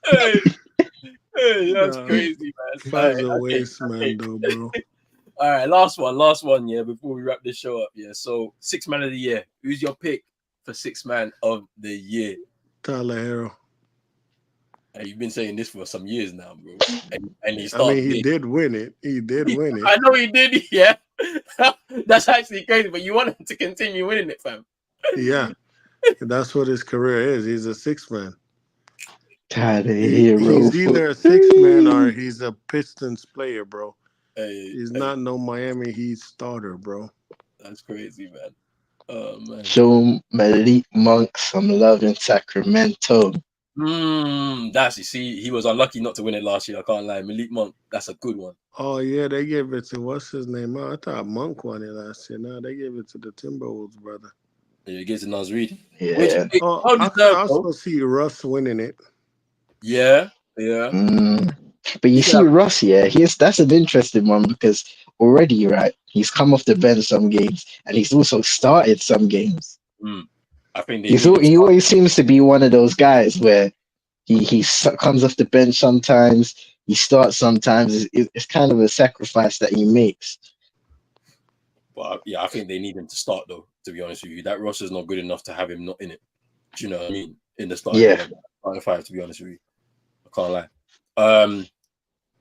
Hey, that's crazy, man. Faz a wasteman, though, bro. All right, last one, yeah, before we wrap this show up, yeah. So, 6th man of the year. Who's your pick for 6th man of the year? Tyler Hero. And you've been saying this for some years now, bro. And he did win it. He did win it. I know he did, yeah. That's actually crazy, but you want him to continue winning it, fam. Yeah. That's what his career is. He's a 6th man. Tyler Hero. He's either a 6th man or he's a Pistons player, bro. He's not no Miami Heat starter, bro. That's crazy, man. Oh, man. Show Malik Monk some love in Sacramento. He was unlucky not to win it last year. I can't lie. Malik Monk, that's a good one. Oh, yeah, they gave it to, what's his name? I thought Monk won it last year. No, they gave it to the Timberwolves, brother. Yeah, it gives to Naz Reid. Yeah. I could also see Russ winning it. Yeah. But you see, Russ, that's an interesting one because already, right, he's come off the bench some games and he's also started some games. I think he always seems to be one of those guys where he comes off the bench sometimes, he starts sometimes. It's kind of a sacrifice that he makes. But yeah, I think they need him to start though. To be honest with you, that roster's not good enough to have him not in it. Do you know what I mean? In the starting five, to be honest with you, I can't lie.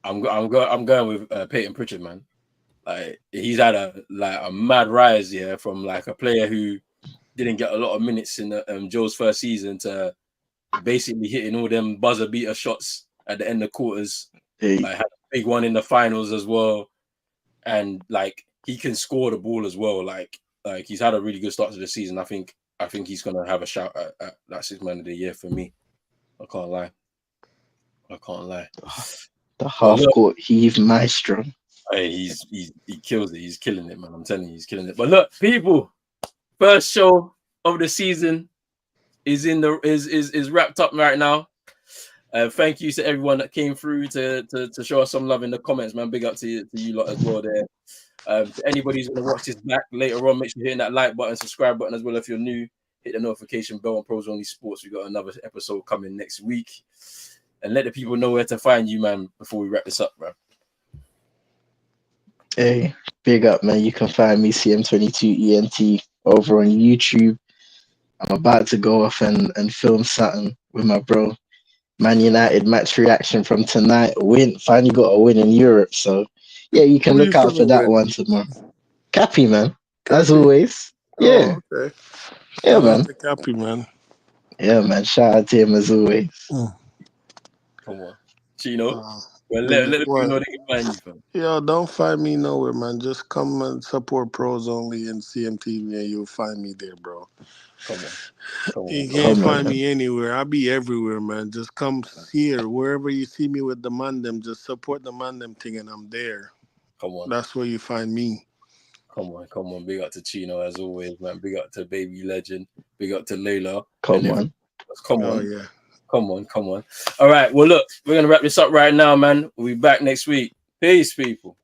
I'm going with Peyton Pritchard, man. Like he's had a mad rise, from like a player who didn't get a lot of minutes in the Joe's first season to basically hitting all them buzzer beater shots at the end of quarters. Like had a big one in the finals as well, and like he can score the ball as well. Like he's had a really good start to the season. I think he's gonna have a shout at that 6th man of the year for me. I can't lie. The half court heave maestro. Hey, he kills it. He's killing it, man. I'm telling you, he's killing it. But look, people, first show of the season is wrapped up right now. Thank you to everyone that came through to show us some love in the comments, man. Big up to you lot as well there. To anybody who's going to watch this back later on, make sure you're hitting that like button, subscribe button as well. If you're new, hit the notification bell on Pros Only Sports. We got another episode coming next week. And let the people know where to find you, man, before we wrap this up, bro. Hey, big up, man. You can find me CM22ENT over on YouTube. I'm about to go off and film something with my bro. Man United match reaction from tonight. Win. Finally got a win in Europe. So, yeah, you can Who you look out for feeling that with? one tomorrow. Cappy, man. As Cappy? always. Yeah. Oh, okay. Yeah, Shout out man. to Cappy, man. Yeah, man. Shout out to him as always. Come on. Chino. Uh, Well, let the people what? know they can find you, fam. Yo, don't find me nowhere, man. Just come and support Pros Only and CMTV, and you'll find me there, bro. Come on. Come on. You Come can't Come on, find man. me anywhere. I'll be everywhere, man. Just come here. Wherever you see me with the Mandem, just support the Mandem thing, and I'm there. Come on. That's where you find me. Come on. Come on. Big up to Chino as always, man. Big up to Baby Legend. Big up to Layla. Come and everyone on. else. Come Oh, on. yeah. Come on. Come on. All right. Well, look, we're going to wrap this up right now, man. We'll be back next week. Peace, people.